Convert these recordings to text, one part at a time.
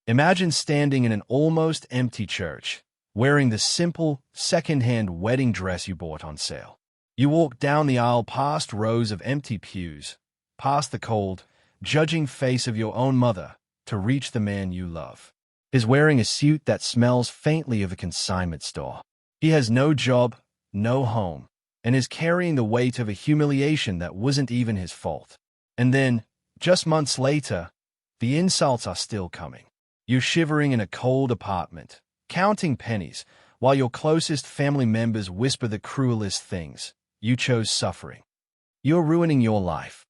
Imagine standing in an almost empty church, wearing the simple, second-hand wedding dress you bought on sale. You walk down the aisle past rows of empty pews, past the cold, judging face of your own mother, to reach the man you love. He's wearing a suit that smells faintly of a consignment store. He has no job, no home, and is carrying the weight of a humiliation that wasn't even his fault. And then, just months later, the insults are still coming. You're shivering in a cold apartment, counting pennies, while your closest family members whisper the cruelest things. You chose suffering. You're ruining your life.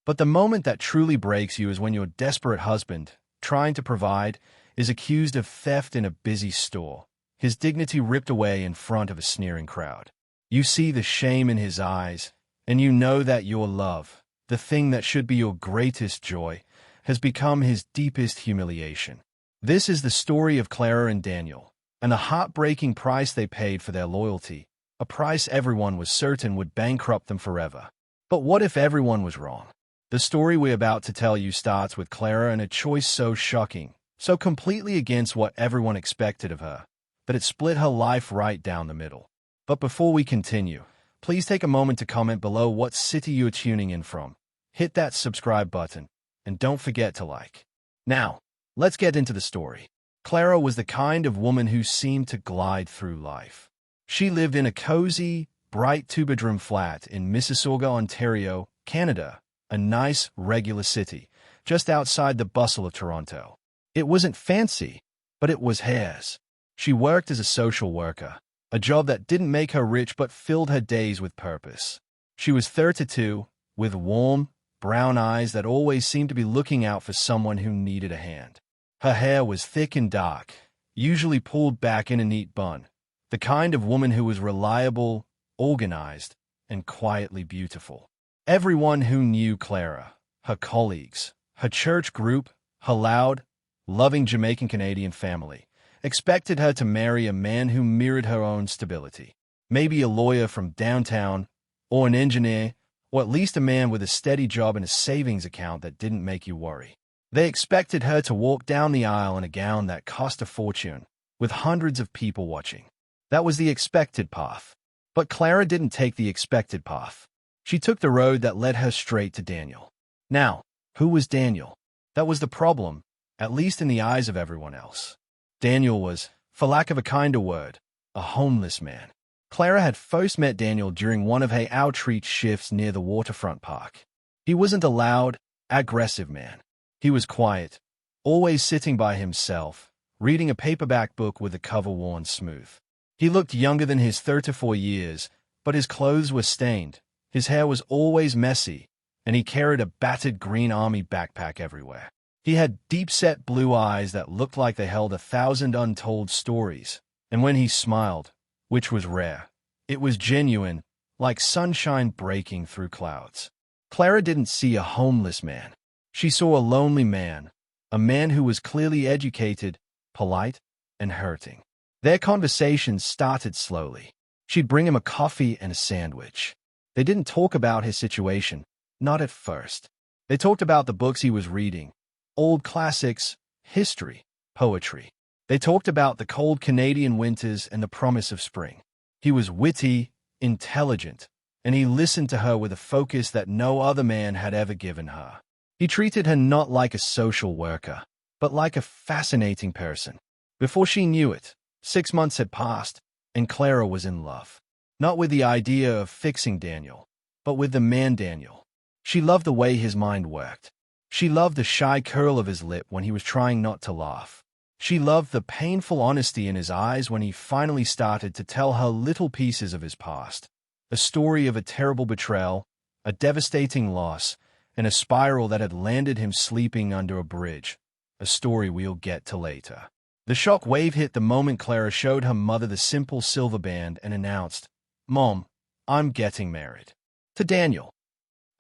But the moment that truly breaks you is when your desperate husband, trying to provide, is accused of theft in a busy store, his dignity ripped away in front of a sneering crowd. You see the shame in his eyes, and you know that your love, the thing that should be your greatest joy, has become his deepest humiliation. This is the story of Clara and Daniel, and the heartbreaking price they paid for their loyalty, a price everyone was certain would bankrupt them forever. But what if everyone was wrong? The story we're about to tell you starts with Clara and a choice so shocking, so completely against what everyone expected of her, that it split her life right down the middle. But before we continue, please take a moment to comment below what city you're tuning in from. Hit that subscribe button, and don't forget to like. Now, let's get into the story. Clara was the kind of woman who seemed to glide through life. She lived in a cozy, bright two-bedroom flat in Mississauga, Ontario, Canada, a nice, regular city, just outside the bustle of Toronto. It wasn't fancy, but it was hers. She worked as a social worker, a job that didn't make her rich but filled her days with purpose. She was 32, with warm, brown eyes that always seemed to be looking out for someone who needed a hand. Her hair was thick and dark, usually pulled back in a neat bun, the kind of woman who was reliable, organized, and quietly beautiful. Everyone who knew Clara, her colleagues, her church group, her loud, loving Jamaican-Canadian family, expected her to marry a man who mirrored her own stability. Maybe a lawyer from downtown, or an engineer, or at least a man with a steady job and a savings account that didn't make you worry. They expected her to walk down the aisle in a gown that cost a fortune, with hundreds of people watching. That was the expected path. But Clara didn't take the expected path. She took the road that led her straight to Daniel. Now, who was Daniel? That was the problem, at least in the eyes of everyone else. Daniel was, for lack of a kinder word, a homeless man. Clara had first met Daniel during one of her outreach shifts near the waterfront park. He wasn't a loud, aggressive man. He was quiet, always sitting by himself, reading a paperback book with the cover worn smooth. He looked younger than his 34 years, but his clothes were stained, his hair was always messy, and he carried a battered green army backpack everywhere. He had deep-set blue eyes that looked like they held 1,000 untold stories, and when he smiled, which was rare, it was genuine, like sunshine breaking through clouds. Clara didn't see a homeless man. She saw a lonely man, a man who was clearly educated, polite, and hurting. Their conversations started slowly. She'd bring him a coffee and a sandwich. They didn't talk about his situation, not at first. They talked about the books he was reading, old classics, history, poetry. They talked about the cold Canadian winters and the promise of spring. He was witty, intelligent, and he listened to her with a focus that no other man had ever given her. He treated her not like a social worker, but like a fascinating person. Before she knew it, 6 months had passed, and Clara was in love. Not with the idea of fixing Daniel, but with the man Daniel. She loved the way his mind worked. She loved the shy curl of his lip when he was trying not to laugh. She loved the painful honesty in his eyes when he finally started to tell her little pieces of his past. A story of a terrible betrayal, a devastating loss, and a spiral that had landed him sleeping under a bridge. A story we'll get to later. The shock wave hit the moment Clara showed her mother the simple silver band and announced, "Mom, I'm getting married." To Daniel.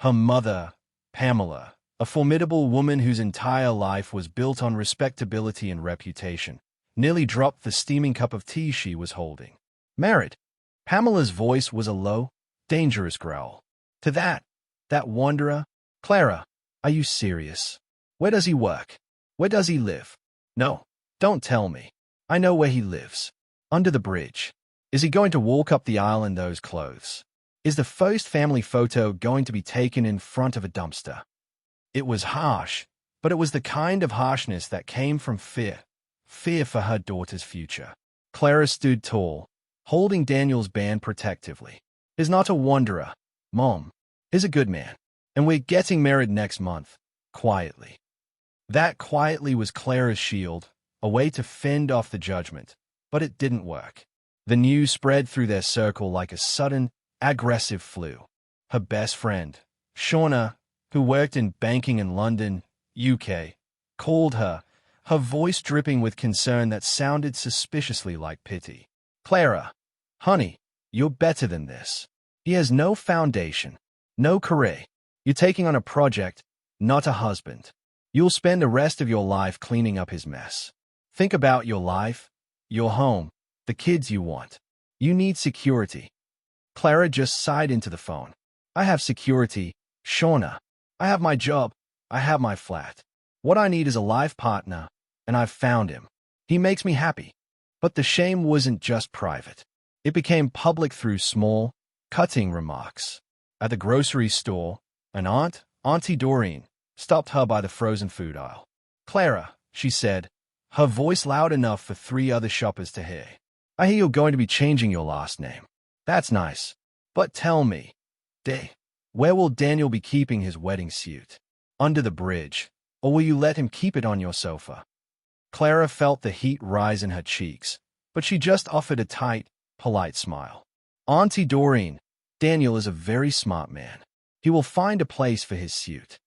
Her mother, Pamela, a formidable woman whose entire life was built on respectability and reputation, nearly dropped the steaming cup of tea she was holding. Married. Pamela's voice was a low, dangerous growl. To that wanderer, "Clara, are you serious? Where does he work? Where does he live? No, don't tell me. I know where he lives. Under the bridge. Is he going to walk up the aisle in those clothes? Is the first family photo going to be taken in front of a dumpster? It was harsh, but it was the kind of harshness that came from fear. Fear for her daughter's future. Clara stood tall, holding Daniel's band protectively. He's not a wanderer, Mom. He's a good man. And we're getting married next month. Quietly. That quietly was Clara's shield, a way to fend off the judgment. But it didn't work. The news spread through their circle like a sudden, aggressive flu. Her best friend, Shauna, who worked in banking in London, UK, called her voice dripping with concern that sounded suspiciously like pity. Clara, honey, you're better than this. He has no foundation, no career. You're taking on a project, not a husband. You'll spend the rest of your life cleaning up his mess. Think about your life, your home, the kids you want. You need security. Clara just sighed into the phone. I have security, Shauna. I have my job. I have my flat. What I need is a life partner, and I've found him. He makes me happy. But the shame wasn't just private. It became public through small, cutting remarks. At the grocery store, an Auntie Doreen, stopped her by the frozen food aisle. Clara, she said, her voice loud enough for 3 other shoppers to hear. I hear you're going to be changing your last name. That's nice. But tell me, where will Daniel be keeping his wedding suit? Under the bridge, or will you let him keep it on your sofa? Clara felt the heat rise in her cheeks, but she just offered a tight, polite smile. Auntie Doreen, Daniel is a very smart man. He will find a place for his suit.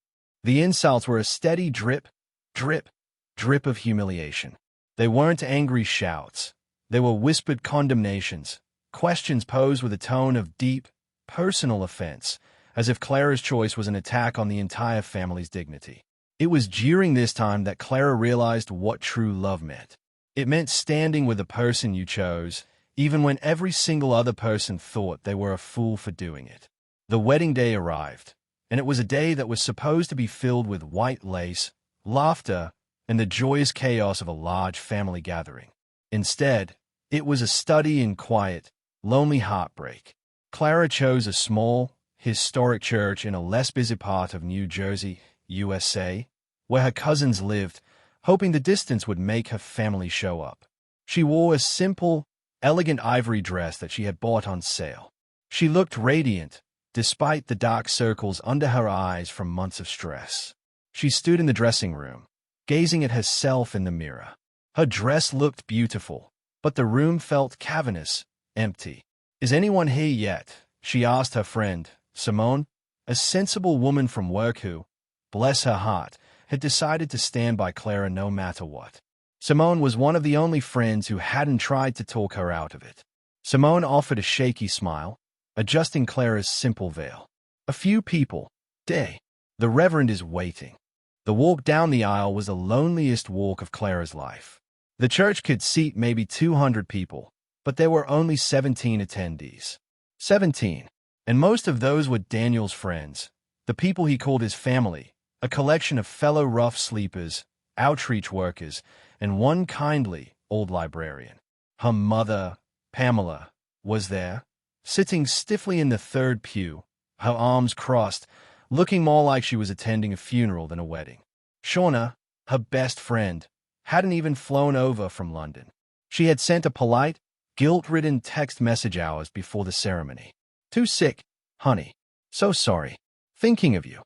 The insults were a steady drip, drip, drip of humiliation. They weren't angry shouts. They were whispered condemnations, questions posed with a tone of deep, personal offense, as if Clara's choice was an attack on the entire family's dignity. It was during this time that Clara realized what true love meant. It meant standing with the person you chose, even when every single other person thought they were a fool for doing it. The wedding day arrived, and it was a day that was supposed to be filled with white lace, laughter, and the joyous chaos of a large family gathering. Instead, it was a study in quiet, lonely heartbreak. Clara chose a small, historic church in a less busy part of New Jersey, USA, where her cousins lived, hoping the distance would make her family show up. She wore a simple, elegant ivory dress that she had bought on sale. She looked radiant, despite the dark circles under her eyes from months of stress. She stood in the dressing room, gazing at herself in the mirror. Her dress looked beautiful, but the room felt cavernous, empty. Is anyone here yet? She asked her friend, Simone, a sensible woman from work who, bless her heart, had decided to stand by Clara no matter what. Simone was one of the only friends who hadn't tried to talk her out of it. Simone offered a shaky smile, adjusting Clara's simple veil. A few people. The Reverend is waiting. The walk down the aisle was the loneliest walk of Clara's life. The church could seat maybe 200 people, but there were only 17 attendees. 17. And most of those were Daniel's friends, the people he called his family, a collection of fellow rough sleepers, outreach workers, and one kindly old librarian. Her mother, Pamela, was there, sitting stiffly in the third pew, her arms crossed, looking more like she was attending a funeral than a wedding. Shauna, her best friend, hadn't even flown over from London. She had sent a polite, guilt-ridden text message hours before the ceremony. Too sick, honey. So sorry. Thinking of you.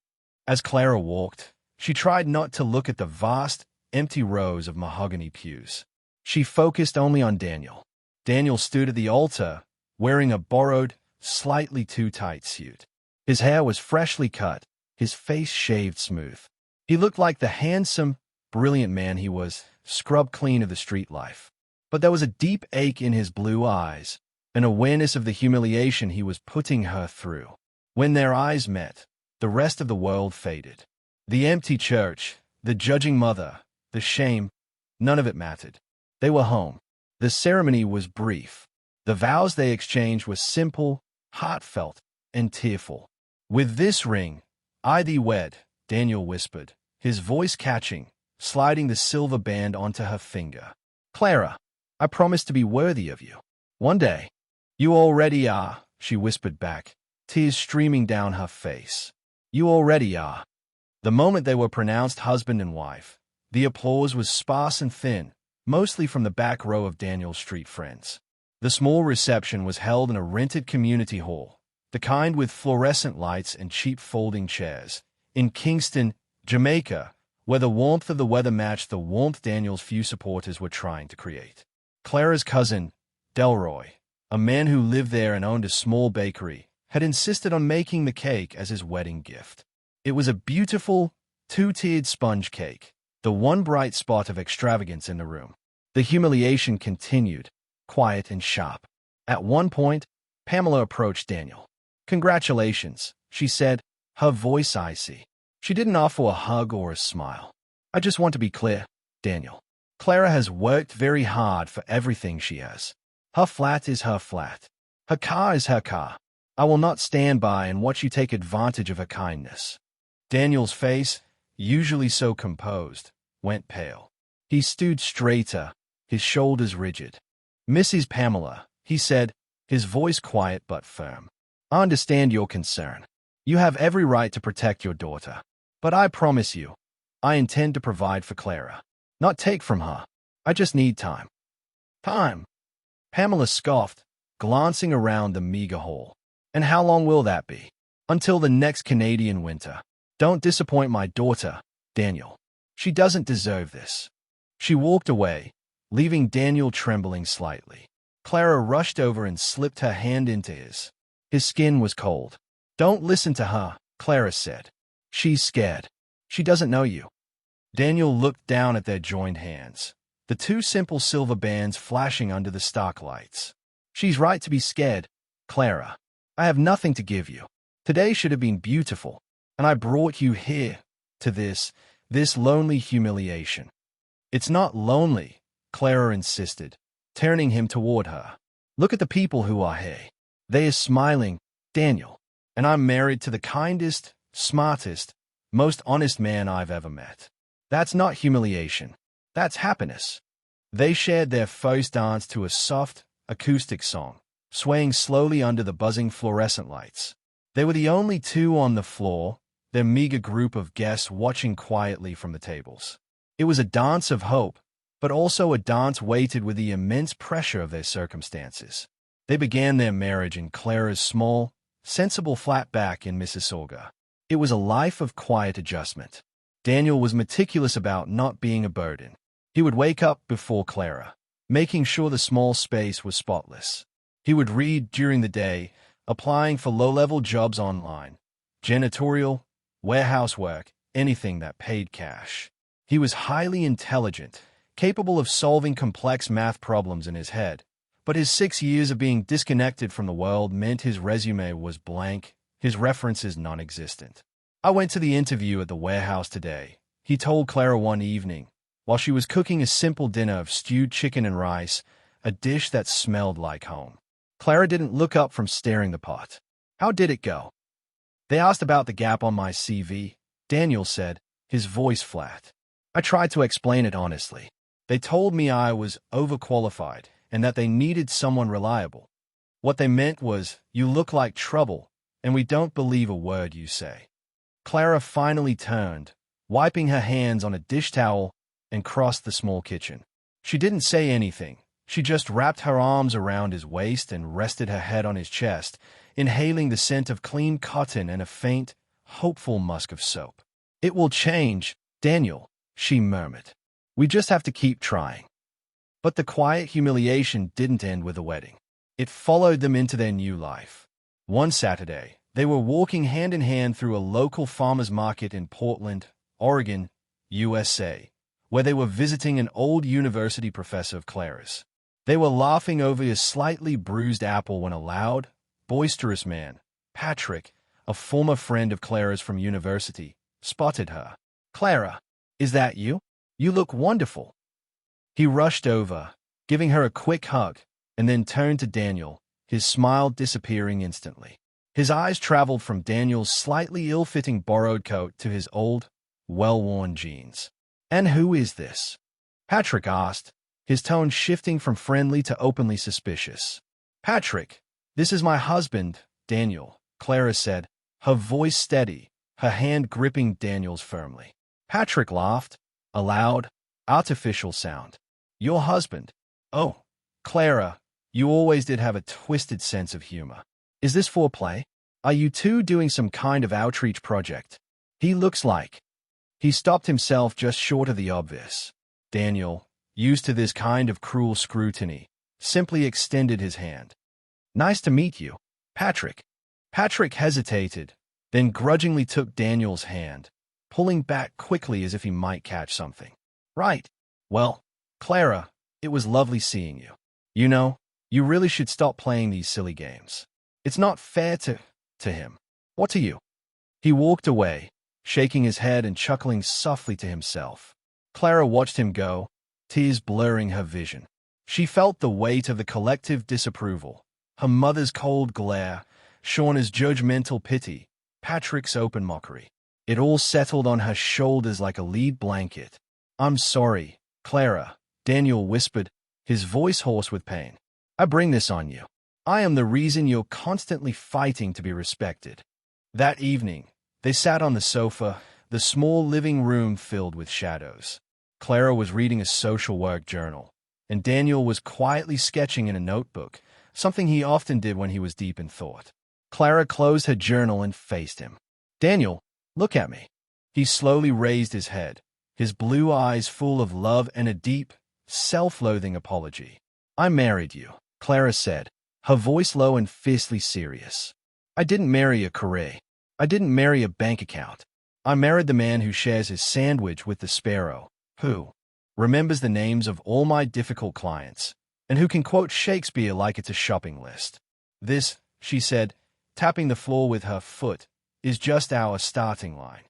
As Clara walked, she tried not to look at the vast, empty rows of mahogany pews. She focused only on Daniel. Daniel stood at the altar, wearing a borrowed, slightly too tight suit. His hair was freshly cut, his face shaved smooth. He looked like the handsome, brilliant man he was, scrubbed clean of the street life. But there was a deep ache in his blue eyes, an awareness of the humiliation he was putting her through. When their eyes met, the rest of the world faded. The empty church, the judging mother, the shame, none of it mattered. They were home. The ceremony was brief. The vows they exchanged were simple, heartfelt, and tearful. With this ring, I thee wed, Daniel whispered, his voice catching, sliding the silver band onto her finger. "Clara, I promise to be worthy of you. One day." "You already are," she whispered back, tears streaming down her face. "You already are." The moment they were pronounced husband and wife, the applause was sparse and thin, mostly from the back row of Daniel's street friends. The small reception was held in a rented community hall, the kind with fluorescent lights and cheap folding chairs, in Kingston, Jamaica, where the warmth of the weather matched the warmth Daniel's few supporters were trying to create. Clara's cousin, Delroy, a man who lived there and owned a small bakery, had insisted on making the cake as his wedding gift. It was a beautiful, two-tiered sponge cake, the one bright spot of extravagance in the room. The humiliation continued, quiet and sharp. At one point, Pamela approached Daniel. "Congratulations," she said, her voice icy. She didn't offer a hug or a smile. "I just want to be clear, Daniel. Clara has worked very hard for everything she has. Her flat is her flat. Her car is her car. I will not stand by and watch you take advantage of her kindness." Daniel's face, usually so composed, went pale. He stood straighter, his shoulders rigid. "Mrs. Pamela," he said, his voice quiet but firm. "I understand your concern. You have every right to protect your daughter. But I promise you, I intend to provide for Clara, not take from her. I just need time." "Time?" Pamela scoffed, glancing around the meager hall. "And how long will that be?" "Until the next Canadian winter. Don't disappoint my daughter, Daniel. She doesn't deserve this." She walked away, leaving Daniel trembling slightly. Clara rushed over and slipped her hand into his. His skin was cold. "Don't listen to her," Clara said. "She's scared. She doesn't know you." Daniel looked down at their joined hands, the two simple silver bands flashing under the stark lights. "She's right to be scared, Clara. I have nothing to give you. Today should have been beautiful, and I brought you here, to this lonely humiliation." "It's not lonely," Clara insisted, turning him toward her. "Look at the people who are here. They are smiling, Daniel, and I'm married to the kindest, smartest, most honest man I've ever met. That's not humiliation. That's happiness." They shared their first dance to a soft, acoustic song, swaying slowly under the buzzing fluorescent lights. They were the only two on the floor, their meager group of guests watching quietly from the tables. It was a dance of hope, but also a dance weighted with the immense pressure of their circumstances. They began their marriage in Clara's small, sensible flat back in Mississauga. It was a life of quiet adjustment. Daniel was meticulous about not being a burden. He would wake up before Clara, making sure the small space was spotless. He would read during the day, applying for low-level jobs online, janitorial, warehouse work, anything that paid cash. He was highly intelligent, capable of solving complex math problems in his head, but his 6 years of being disconnected from the world meant his resume was blank, his references non-existent. "I went to the interview at the warehouse today," he told Clara one evening, while she was cooking a simple dinner of stewed chicken and rice, a dish that smelled like home. Clara didn't look up from stirring the pot. "How did it go?" "They asked about the gap on my CV," Daniel said, his voice flat. "I tried to explain it honestly. They told me I was overqualified and that they needed someone reliable. What they meant was, you look like trouble, and we don't believe a word you say." Clara finally turned, wiping her hands on a dish towel, and crossed the small kitchen. She didn't say anything. She just wrapped her arms around his waist and rested her head on his chest, inhaling the scent of clean cotton and a faint, hopeful musk of soap. "It will change, Daniel," she murmured. "We just have to keep trying." But the quiet humiliation didn't end with the wedding. It followed them into their new life. One Saturday, they were walking hand in hand through a local farmer's market in Portland, Oregon, USA, where they were visiting an old university professor of Clara's. They were laughing over a slightly bruised apple when a loud, boisterous man, Patrick, a former friend of Clara's from university, spotted her. "Clara, is that you? You look wonderful." He rushed over, giving her a quick hug, and then turned to Daniel, his smile disappearing instantly. His eyes traveled from Daniel's slightly ill-fitting borrowed coat to his old, well-worn jeans. "And who is this?" Patrick asked, his tone shifting from friendly to openly suspicious. "Patrick, this is my husband, Daniel," Clara said, her voice steady, her hand gripping Daniel's firmly. Patrick laughed, a loud, artificial sound. "Your husband? Oh, Clara, you always did have a twisted sense of humor. Is this foreplay? Are you two doing some kind of outreach project?" "He looks like." He stopped himself just short of the obvious. Daniel, used to this kind of cruel scrutiny, simply extended his hand. "Nice to meet you, Patrick." Patrick hesitated, then grudgingly took Daniel's hand, pulling back quickly as if he might catch something. "Right. Well, Clara, it was lovely seeing you. You know, you really should stop playing these silly games. It's not fair to him. What to you?" He walked away, shaking his head and chuckling softly to himself. Clara watched him go, tears blurring her vision. She felt the weight of the collective disapproval, her mother's cold glare, Shauna's judgmental pity, Patrick's open mockery. It all settled on her shoulders like a lead blanket. "I'm sorry, Clara," Daniel whispered, his voice hoarse with pain. "I bring this on you. I am the reason you're constantly fighting to be respected." That evening, they sat on the sofa, the small living room filled with shadows. Clara was reading a social work journal, and Daniel was quietly sketching in a notebook, something he often did when he was deep in thought. Clara closed her journal and faced him. "Daniel, look at me." He slowly raised his head, his blue eyes full of love and a deep, self-loathing apology. "I married you," Clara said, her voice low and fiercely serious. "I didn't marry a career. I didn't marry a bank account. I married the man who shares his sandwich with the sparrow, who remembers the names of all my difficult clients, and who can quote Shakespeare like it's a shopping list. This," she said, tapping the floor with her foot, "is just our starting line."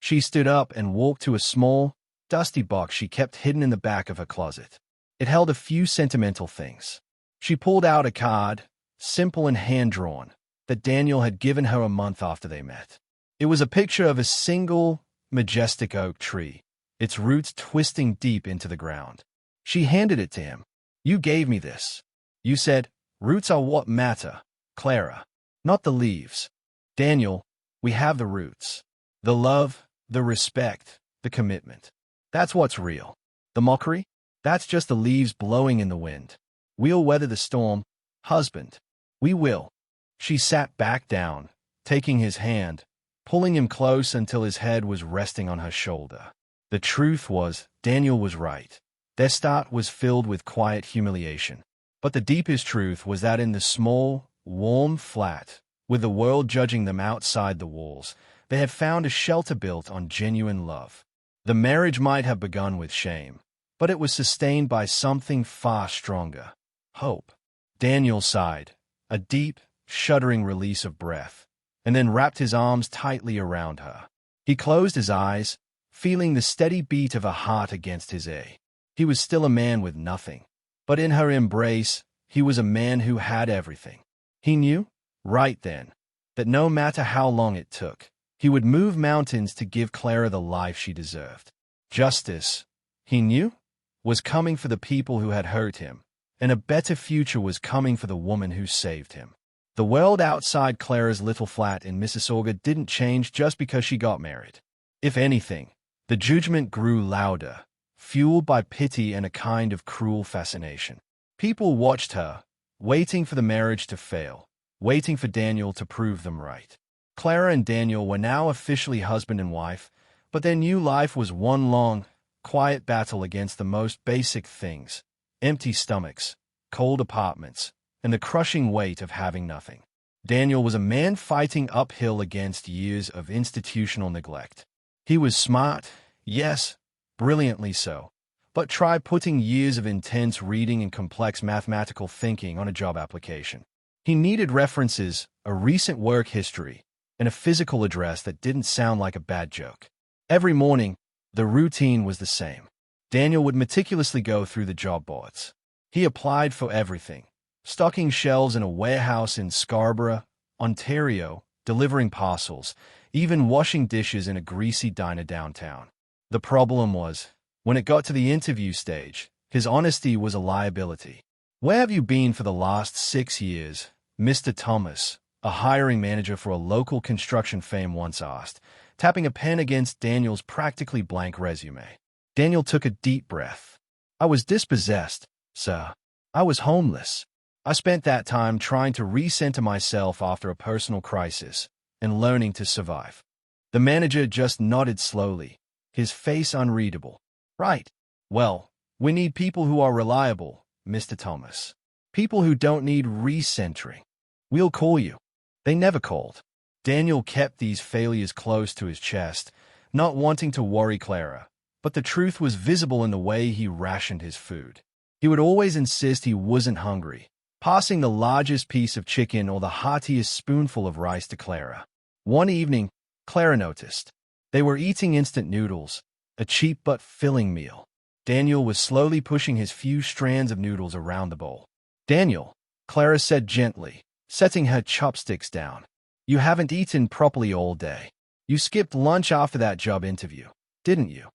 She stood up and walked to a small, dusty box she kept hidden in the back of her closet. It held a few sentimental things. She pulled out a card, simple and hand-drawn, that Daniel had given her a month after they met. It was a picture of a single, majestic oak tree, its roots twisting deep into the ground. She handed it to him. "You gave me this. You said, 'Roots are what matter, Clara, not the leaves.' Daniel, we have the roots. The love, the respect, the commitment. That's what's real. The mockery? That's just the leaves blowing in the wind. We'll weather the storm, husband. We will." She sat back down, taking his hand, pulling him close until his head was resting on her shoulder. The truth was, Daniel was right. Their start was filled with quiet humiliation. But the deepest truth was that in the small, warm flat, with the world judging them outside the walls, they had found a shelter built on genuine love. The marriage might have begun with shame, but it was sustained by something far stronger: hope. Daniel sighed, a deep, shuddering release of breath, and then wrapped his arms tightly around her. He closed his eyes, feeling the steady beat of her heart against his ear. He was still a man with nothing, but in her embrace, he was a man who had everything. He knew, right then, that no matter how long it took, he would move mountains to give Clara the life she deserved. Justice, he knew, was coming for the people who had hurt him, and a better future was coming for the woman who saved him. The world outside Clara's little flat in Mississauga didn't change just because she got married. If anything, the judgment grew louder, fueled by pity and a kind of cruel fascination. People watched her, waiting for the marriage to fail, waiting for Daniel to prove them right. Clara and Daniel were now officially husband and wife, but their new life was one long, quiet battle against the most basic things: empty stomachs, cold apartments, and the crushing weight of having nothing. Daniel was a man fighting uphill against years of institutional neglect. He was smart, yes, brilliantly so, but try putting years of intense reading and complex mathematical thinking on a job application. He needed references, a recent work history, and a physical address that didn't sound like a bad joke. Every morning, the routine was the same. Daniel would meticulously go through the job boards. He applied for everything: stocking shelves in a warehouse in Scarborough, Ontario, delivering parcels, even washing dishes in a greasy diner downtown. The problem was, When it got to the interview stage, his honesty was a liability. "Where have you been for the last 6 years?" Mr. Thomas, a hiring manager for a local construction firm, once asked, tapping a pen against Daniel's practically blank resume. Daniel took a deep breath. "I was dispossessed, sir. I was homeless. I spent that time trying to recenter myself after a personal crisis and learning to survive." The manager just nodded slowly, his face unreadable. "Right. Well, we need people who are reliable, Mr. Thomas. People who don't need recentering. We'll call you." They never called. Daniel kept these failures close to his chest, not wanting to worry Clara, but the truth was visible in the way he rationed his food. He would always insist he wasn't hungry, passing the largest piece of chicken or the heartiest spoonful of rice to Clara. One evening, Clara noticed. They were eating instant noodles, a cheap but filling meal. Daniel was slowly pushing his few strands of noodles around the bowl. "Daniel," Clara said gently, setting her chopsticks down. "You haven't eaten properly all day. You skipped lunch after that job interview, didn't you?"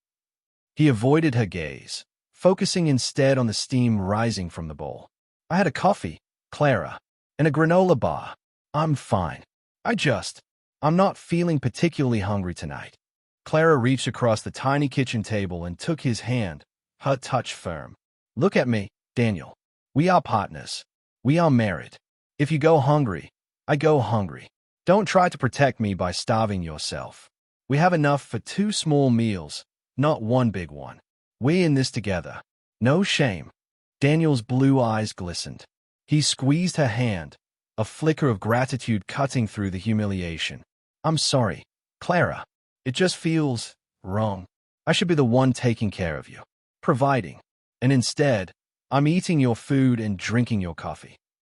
He avoided her gaze, focusing instead on the steam rising from the bowl. "I had a coffee, Clara, and a granola bar. I'm fine. I'm not feeling particularly hungry tonight." Clara reached across the tiny kitchen table and took his hand, her touch firm. "Look at me, Daniel. We are partners. We are married. If you go hungry, I go hungry. Don't try to protect me by starving yourself. We have enough for 2 small meals, not one big one. We're in this together. No shame." Daniel's blue eyes glistened. He squeezed her hand, a flicker of gratitude cutting through the humiliation. "I'm sorry, Clara. It just feels wrong. I should be the one taking care of you, providing. And instead, I'm eating your food and drinking your coffee."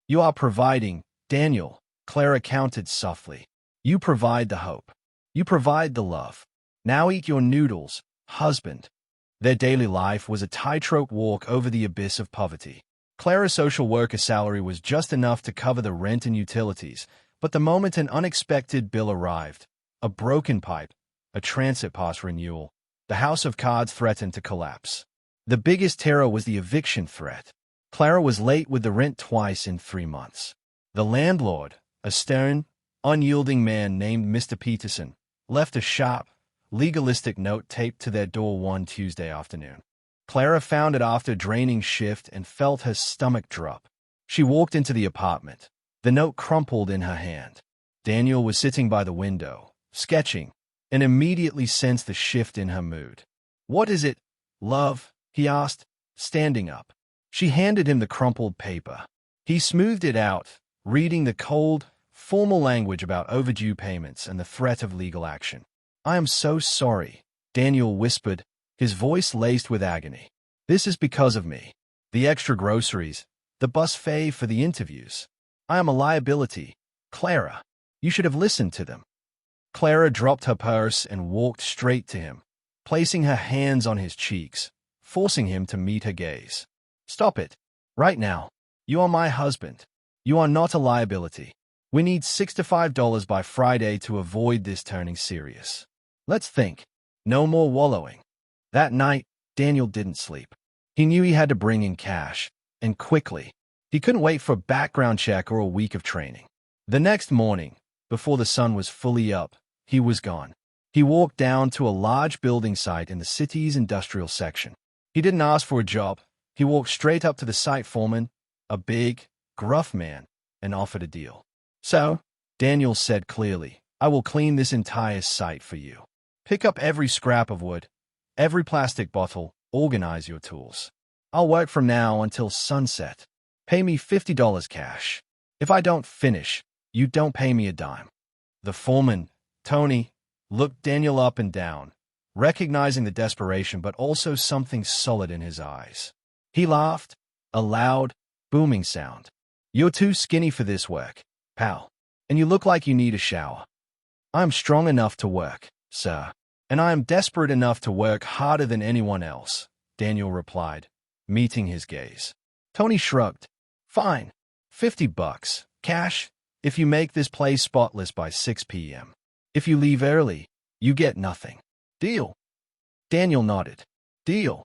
"You are providing, Daniel," Clara countered softly. "You provide the hope. You provide the love. Now eat your noodles, husband." Their daily life was a tightrope walk over the abyss of poverty. Clara's social worker salary was just enough to cover the rent and utilities, but the moment an unexpected bill arrived, a broken pipe, a transit pass renewal, the house of cards threatened to collapse. The biggest terror was the eviction threat. Clara was late with the rent twice in 3 months. The landlord, a stern, unyielding man named Mr. Peterson, left a sharp, legalistic note taped to their door one Tuesday afternoon. Clara found it after a draining shift and felt her stomach drop. She walked into the apartment, the note crumpled in her hand. Daniel was sitting by the window, sketching, and immediately sensed the shift in her mood. "What is it, love?" he asked, standing up. She handed him the crumpled paper. He smoothed it out, reading the cold, formal language about overdue payments and the threat of legal action. "I am so sorry," Daniel whispered, his voice laced with agony. "This is because of me. The extra groceries, the bus fare for the interviews. I am a liability. Clara, you should have listened to them." Clara dropped her purse and walked straight to him, placing her hands on his cheeks, forcing him to meet her gaze. "Stop it. Right now. You are my husband. You are not a liability. We need $65 by Friday to avoid this turning serious. Let's think. No more wallowing." That night, Daniel didn't sleep. He knew he had to bring in cash, and quickly. He couldn't wait for a background check or a week of training. The next morning, before the sun was fully up, he was gone. He walked down to a large building site in the city's industrial section. He didn't ask for a job. He walked straight up to the site foreman, a big, gruff man, and offered a deal. "So," Daniel said clearly, "I will clean this entire site for you. Pick up every scrap of wood, every plastic bottle, organize your tools. I'll work from now until sunset. Pay me $50 cash. If I don't finish, you don't pay me a dime." The foreman, Tony, looked Daniel up and down, recognizing the desperation but also something solid in his eyes. He laughed, a loud, booming sound. "You're too skinny for this work, pal, and you look like you need a shower." "I'm strong enough to work, sir, and I am desperate enough to work harder than anyone else," Daniel replied, meeting his gaze. Tony shrugged. "Fine. $50, cash, if you make this place spotless by 6 p.m. If you leave early, you get nothing. Deal?" Daniel nodded. Deal.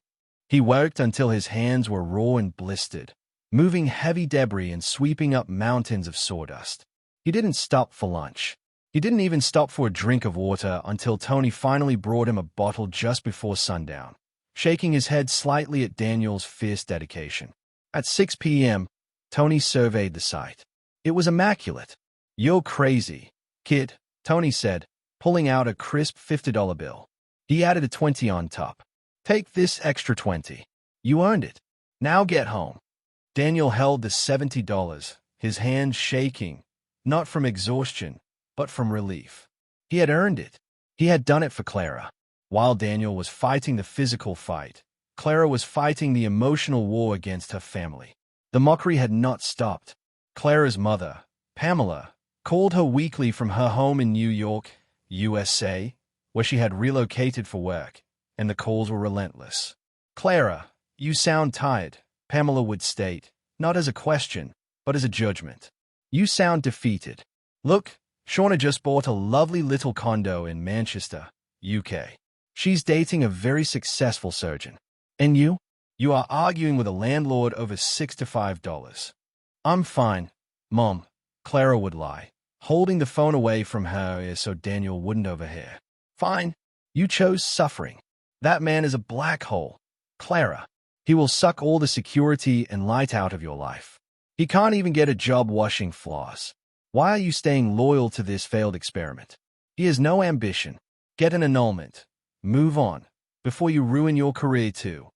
He worked until his hands were raw and blistered, moving heavy debris and sweeping up mountains of sawdust. He didn't stop for lunch. He didn't even stop for a drink of water until Tony finally brought him a bottle just before sundown, shaking his head slightly at Daniel's fierce dedication. At 6 p.m., Tony surveyed the site. It was immaculate. "You're crazy, kid," Tony said, pulling out a crisp $50 bill. He added a 20 on top. "Take this extra 20. You earned it. Now get home." Daniel held the $70, his hands shaking, not from exhaustion, but from relief. He had earned it. He had done it for Clara. While Daniel was fighting the physical fight, Clara was fighting the emotional war against her family. The mockery had not stopped. Clara's mother, Pamela, called her weekly from her home in New York, USA, where she had relocated for work, and the calls were relentless. "Clara, you sound tired," Pamela would state, not as a question, but as a judgment. "You sound defeated. Look, Shauna just bought a lovely little condo in Manchester, UK. She's dating a very successful surgeon. And you? You are arguing with a landlord over $65. "I'm fine, Mom," Clara would lie, holding the phone away from her ear so Daniel wouldn't overhear. "Fine. You chose suffering. That man is a black hole, Clara. He will suck all the security and light out of your life. He can't even get a job washing floors. Why are you staying loyal to this failed experiment? He has no ambition. Get an annulment. Move on, before you ruin your career too."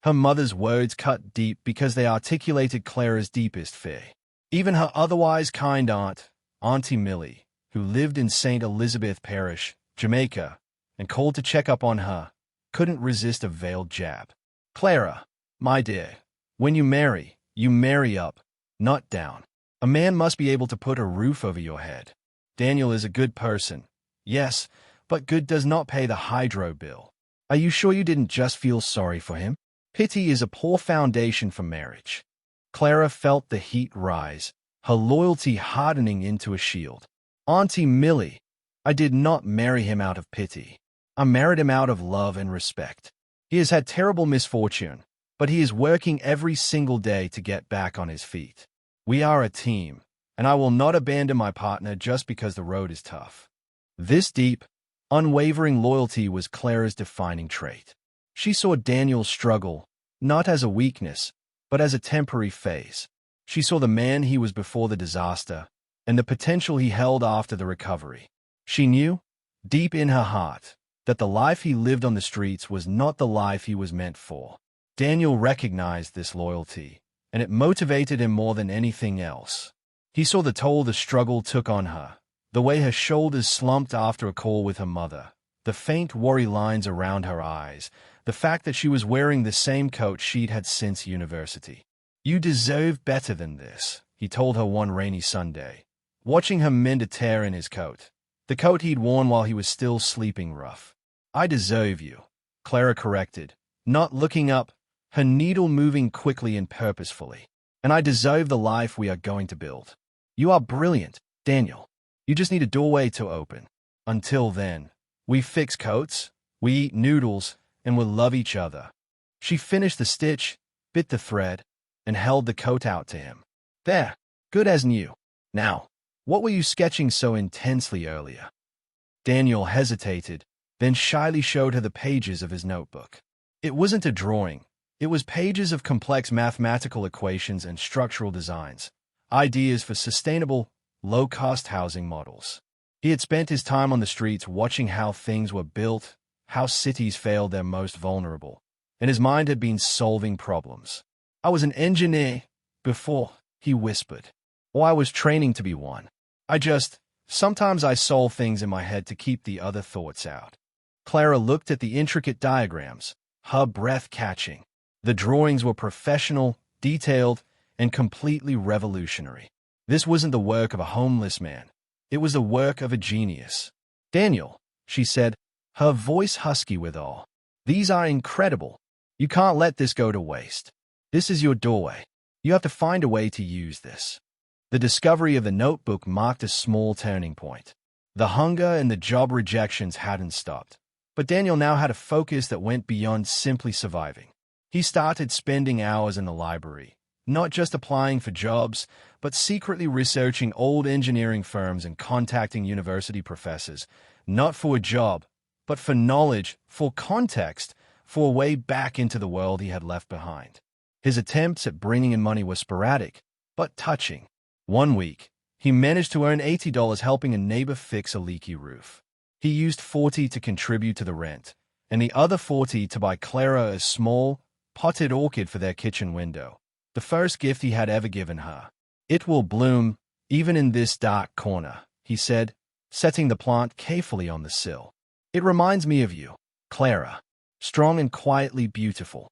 Her mother's words cut deep because they articulated Clara's deepest fear. Even her otherwise kind aunt, Auntie Millie, who lived in St. Elizabeth Parish, Jamaica, and called to check up on her, couldn't resist a veiled jab. "Clara, my dear, when you marry up, not down. A man must be able to put a roof over your head. Daniel is a good person, yes, but good does not pay the hydro bill. Are you sure you didn't just feel sorry for him? Pity is a poor foundation for marriage." Clara felt the heat rise, her loyalty hardening into a shield. "Auntie Millie, I did not marry him out of pity. I married him out of love and respect. He has had terrible misfortune, but he is working every single day to get back on his feet. We are a team, and I will not abandon my partner just because the road is tough." This deep, unwavering loyalty was Clara's defining trait. She saw Daniel's struggle, not as a weakness, but as a temporary phase. She saw the man he was before the disaster, and the potential he held after the recovery. She knew, deep in her heart, that the life he lived on the streets was not the life he was meant for. Daniel recognized this loyalty, and it motivated him more than anything else. He saw the toll the struggle took on her, the way her shoulders slumped after a call with her mother, the faint worry lines around her eyes, the fact that she was wearing the same coat she'd had since university. "You deserve better than this," he told her one rainy Sunday, watching her mend a tear in his coat, the coat he'd worn while he was still sleeping rough. "I deserve you," Clara corrected, not looking up, her needle moving quickly and purposefully. "And I deserve the life we are going to build. You are brilliant, Daniel. You just need a doorway to open. Until then, we fix coats, we eat noodles, and we'll love each other." She finished the stitch, bit the thread, and held the coat out to him. "There, good as new. Now, what were you sketching so intensely earlier?" Daniel hesitated, then shyly showed her the pages of his notebook. It wasn't a drawing. It was pages of complex mathematical equations and structural designs, ideas for sustainable, low-cost housing models. He had spent his time on the streets watching how things were built, how cities failed their most vulnerable, and his mind had been solving problems. "I was an engineer before," he whispered, "or I was training to be one. Sometimes I solve things in my head to keep the other thoughts out." Clara looked at the intricate diagrams, her breath catching. The drawings were professional, detailed, and completely revolutionary. This wasn't the work of a homeless man. It was the work of a genius. "Daniel," she said, her voice husky with awe, "these are incredible. You can't let this go to waste. This is your doorway. You have to find a way to use this." The discovery of the notebook marked a small turning point. The hunger and the job rejections hadn't stopped, But Daniel now had a focus that went beyond simply surviving. He started spending hours in the library, not just applying for jobs, but secretly researching old engineering firms and contacting university professors, not for a job, but for knowledge, for context, for a way back into the world he had left behind. His attempts at bringing in money were sporadic, but touching. One week, he managed to earn $80 helping a neighbor fix a leaky roof. He used $40 to contribute to the rent, and the other $40 to buy Clara a small, potted orchid for their kitchen window, the first gift he had ever given her. "It will bloom, even in this dark corner," he said, setting the plant carefully on the sill. "It reminds me of you, Clara, strong and quietly beautiful."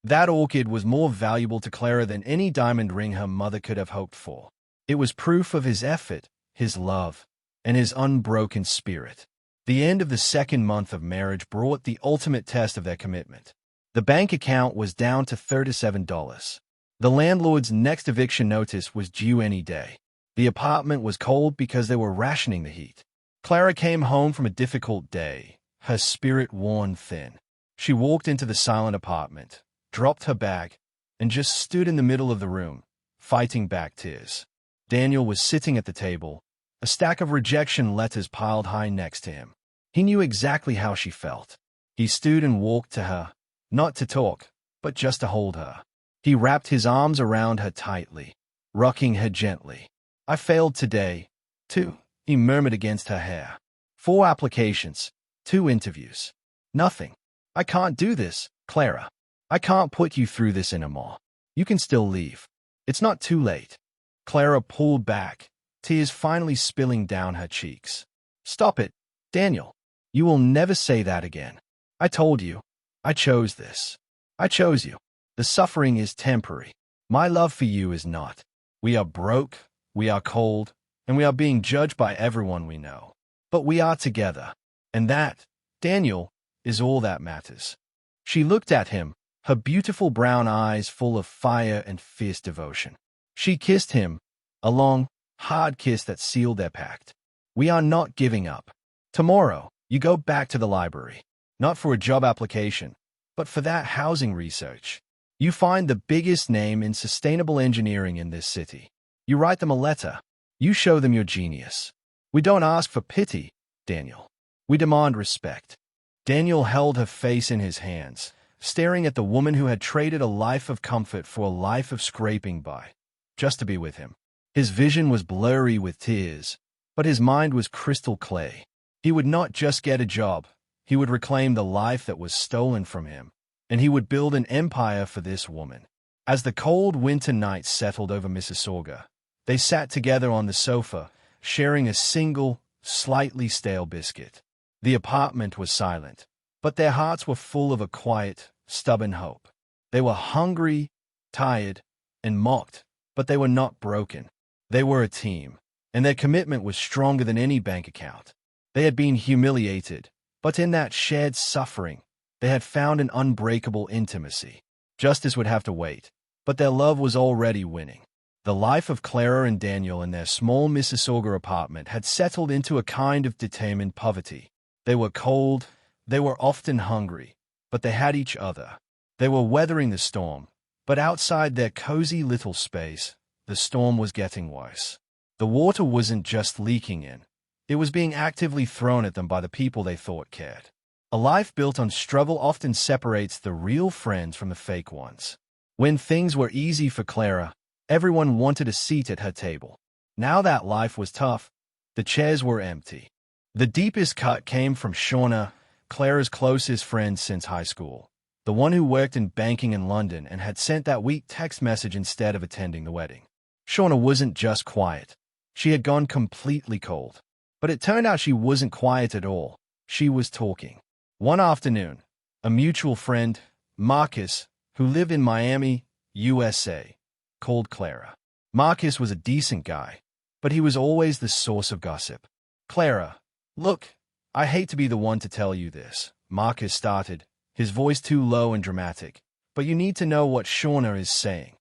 That orchid was more valuable to Clara than any diamond ring her mother could have hoped for. It was proof of his effort, his love, and his unbroken spirit. The end of the second month of marriage brought the ultimate test of their commitment. The bank account was down to $37. The landlord's next eviction notice was due any day. The apartment was cold because they were rationing the heat. Clara came home from a difficult day, her spirit worn thin. She walked into the silent apartment, dropped her bag, and just stood in the middle of the room, fighting back tears. Daniel was sitting at the table, a stack of rejection letters piled high next to him. He knew exactly how she felt. He stood and walked to her, not to talk, but just to hold her. He wrapped his arms around her tightly, rocking her gently. "I failed today, too," he murmured against her hair. "4 applications, 2 interviews. Nothing. I can't do this, Clara. I can't put you through this anymore. You can still leave. It's not too late." Clara pulled back, tears finally spilling down her cheeks. "Stop it, Daniel. You will never say that again. I told you. I chose this. I chose you. The suffering is temporary. My love for you is not. We are broke, we are cold, and we are being judged by everyone we know. But we are together. And that, Daniel, is all that matters." She looked at him, her beautiful brown eyes full of fire and fierce devotion. She kissed him, a long, hard kiss that sealed their pact. "We are not giving up. Tomorrow, you go back to the library, not for a job application, but for that housing research. You find the biggest name in sustainable engineering in this city. You write them a letter. You show them your genius. We don't ask for pity, Daniel. We demand respect." Daniel held her face in his hands, staring at the woman who had traded a life of comfort for a life of scraping by, just to be with him. His vision was blurry with tears, but his mind was crystal clear. He would not just get a job. He would reclaim the life that was stolen from him, and he would build an empire for this woman. As the cold winter night settled over Mississauga, they sat together on the sofa, sharing a single, slightly stale biscuit. The apartment was silent, but their hearts were full of a quiet, stubborn hope. They were hungry, tired, and mocked, but they were not broken. They were a team, and their commitment was stronger than any bank account. They had been humiliated, but in that shared suffering, they had found an unbreakable intimacy. Justice would have to wait, but their love was already winning. The life of Clara and Daniel in their small Mississauga apartment had settled into a kind of determined poverty. They were cold, they were often hungry, but they had each other. They were weathering the storm, but outside their cozy little space, the storm was getting worse. The water wasn't just leaking in. It was being actively thrown at them by the people they thought cared. A life built on struggle often separates the real friends from the fake ones. When things were easy for Clara, everyone wanted a seat at her table. Now that life was tough, the chairs were empty. The deepest cut came from Shauna, Clara's closest friend since high school, the one who worked in banking in London and had sent that weak text message instead of attending the wedding. Shauna wasn't just quiet. She had gone completely cold. But it turned out she wasn't quiet at all. She was talking. One afternoon, a mutual friend, Marcus, who lived in Miami, USA, called Clara. Marcus was a decent guy, but he was always the source of gossip. "Clara, look, I hate to be the one to tell you this," Marcus started, his voice too low and dramatic, "but you need to know what Shauna is saying."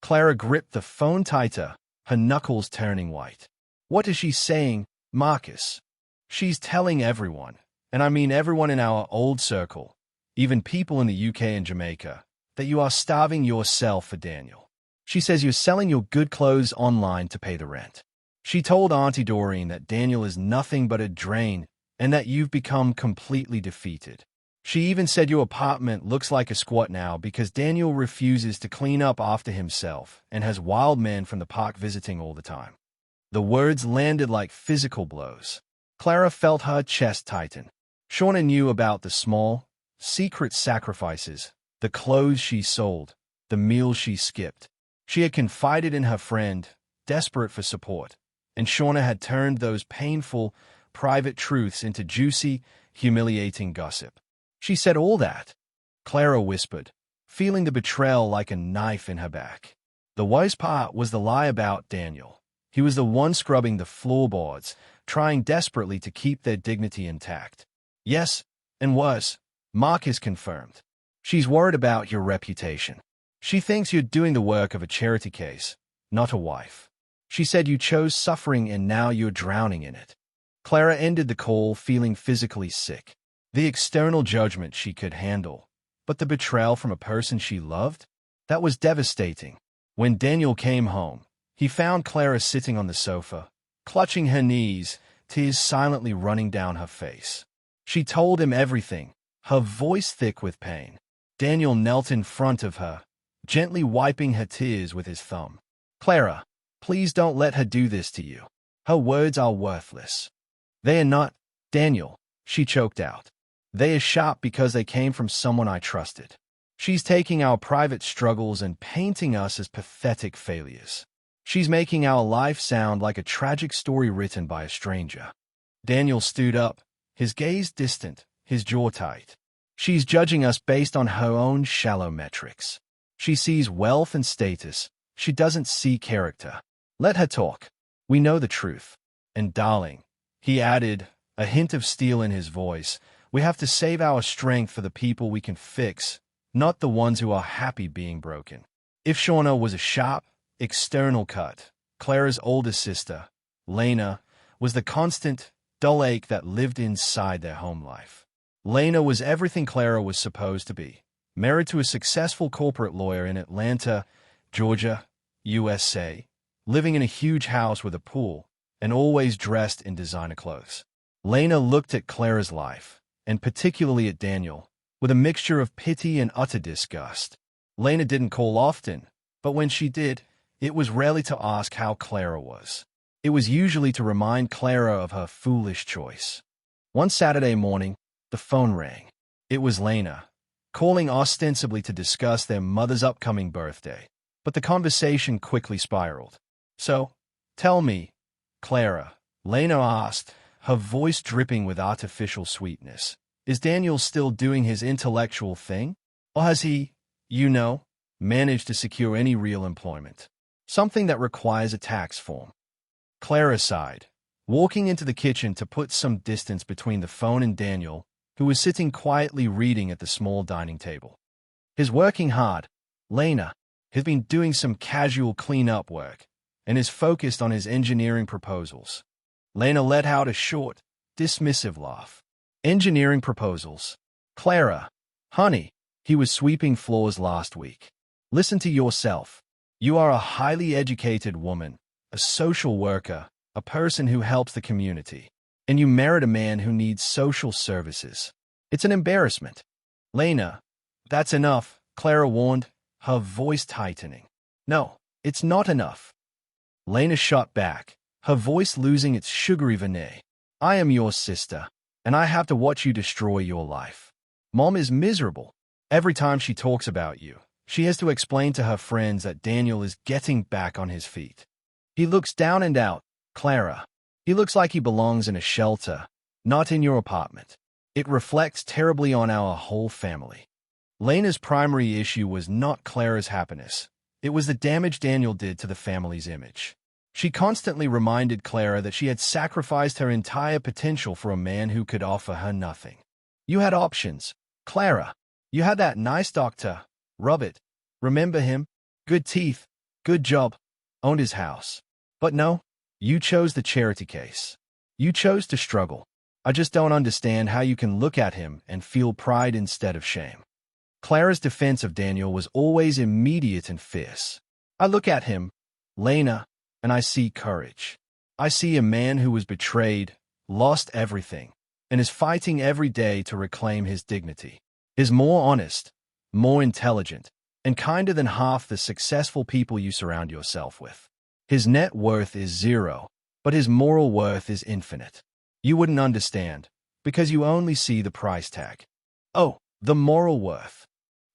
Clara gripped the phone tighter, her knuckles turning white. "What is she saying, Marcus?" "She's telling everyone," and I mean everyone in our old circle, even people in the UK and Jamaica, that you are starving yourself for Daniel. She says you're selling your good clothes online to pay the rent. She told Auntie Doreen that Daniel is nothing but a drain and that you've become completely defeated. She even said your apartment looks like a squat now because Daniel refuses to clean up after himself and has wild men from the park visiting all the time. The words landed like physical blows. Clara felt her chest tighten. Shauna knew about the small, secret sacrifices, the clothes she sold, the meals she skipped. She had confided in her friend, desperate for support, and Shauna had turned those painful, private truths into juicy, humiliating gossip. She said all that, Clara whispered, feeling the betrayal like a knife in her back. The worst part was the lie about Daniel. He was the one scrubbing the floorboards, trying desperately to keep their dignity intact. Yes, and worse, Marcus confirmed. She's worried about your reputation. She thinks you're doing the work of a charity case, not a wife. She said you chose suffering and now you're drowning in it. Clara ended the call feeling physically sick. The external judgment she could handle, but the betrayal from a person she loved? That was devastating. When Daniel came home, he found Clara sitting on the sofa, clutching her knees, tears silently running down her face. She told him everything, her voice thick with pain. Daniel knelt in front of her, gently wiping her tears with his thumb. Clara, please don't let her do this to you. Her words are worthless. They are not, Daniel, she choked out. They are sharp because they came from someone I trusted. She's taking our private struggles and painting us as pathetic failures. She's making our life sound like a tragic story written by a stranger. Daniel stood up, his gaze distant, his jaw tight. She's judging us based on her own shallow metrics. She sees wealth and status. She doesn't see character. Let her talk. We know the truth. And darling, he added, a hint of steel in his voice, we have to save our strength for the people we can fix, not the ones who are happy being broken. If Shauna was a sharp, external cut, Clara's older sister, Lena, was the constant, dull ache that lived inside their home life. Lena was everything Clara was supposed to be, married to a successful corporate lawyer in Atlanta, Georgia, USA, living in a huge house with a pool, and always dressed in designer clothes. Lena looked at Clara's life, and particularly at Daniel, with a mixture of pity and utter disgust. Lena didn't call often, but when she did, it was rarely to ask how Clara was. It was usually to remind Clara of her foolish choice. One Saturday morning, the phone rang. It was Lena, calling ostensibly to discuss their mother's upcoming birthday. But the conversation quickly spiraled. So, tell me, Clara, Lena asked, her voice dripping with artificial sweetness, is Daniel still doing his intellectual thing? Or has he, managed to secure any real employment? Something that requires a tax form. Clara sighed, walking into the kitchen to put some distance between the phone and Daniel, who was sitting quietly reading at the small dining table. He's working hard, Lena. He's been doing some casual clean-up work, and is focused on his engineering proposals. Lena let out a short, dismissive laugh. Engineering proposals. Clara, honey, he was sweeping floors last week. Listen to yourself. You are a highly educated woman, a social worker, a person who helps the community, and you married a man who needs social services. It's an embarrassment. Lena, that's enough, Clara warned, her voice tightening. No, it's not enough. Lena shot back, her voice losing its sugary veneer. I am your sister, and I have to watch you destroy your life. Mom is miserable. Every time she talks about you, she has to explain to her friends that Daniel is getting back on his feet. He looks down and out, Clara. He looks like he belongs in a shelter, not in your apartment. It reflects terribly on our whole family. Lena's primary issue was not Clara's happiness. It was the damage Daniel did to the family's image. She constantly reminded Clara that she had sacrificed her entire potential for a man who could offer her nothing. You had options, Clara. You had that nice doctor, Robert. Remember him? Good teeth, good job, owned his house. But no, you chose the charity case. You chose to struggle. I just don't understand how you can look at him and feel pride instead of shame. Clara's defense of Daniel was always immediate and fierce. I look at him, Lena, and I see courage. I see a man who was betrayed, lost everything, and is fighting every day to reclaim his dignity. Is more honest, more intelligent, and kinder than half the successful people you surround yourself with. His net worth is zero, but his moral worth is infinite. You wouldn't understand, because you only see the price tag. Oh, the moral worth.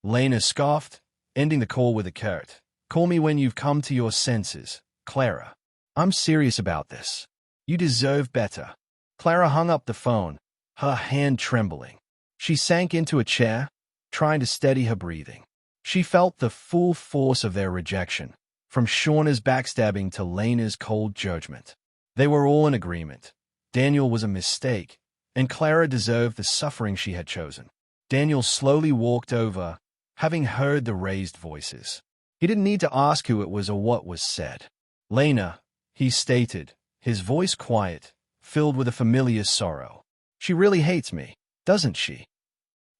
Lena scoffed, ending the call with a curt, "Call me when you've come to your senses, Clara. I'm serious about this. You deserve better." Clara hung up the phone, her hand trembling. She sank into a chair, trying to steady her breathing. She felt the full force of their rejection, from Shauna's backstabbing to Lena's cold judgment. They were all in agreement. Daniel was a mistake, and Clara deserved the suffering she had chosen. Daniel slowly walked over, having heard the raised voices. He didn't need to ask who it was or what was said. "Lena," he stated, his voice quiet, filled with a familiar sorrow. "She really hates me, doesn't she?"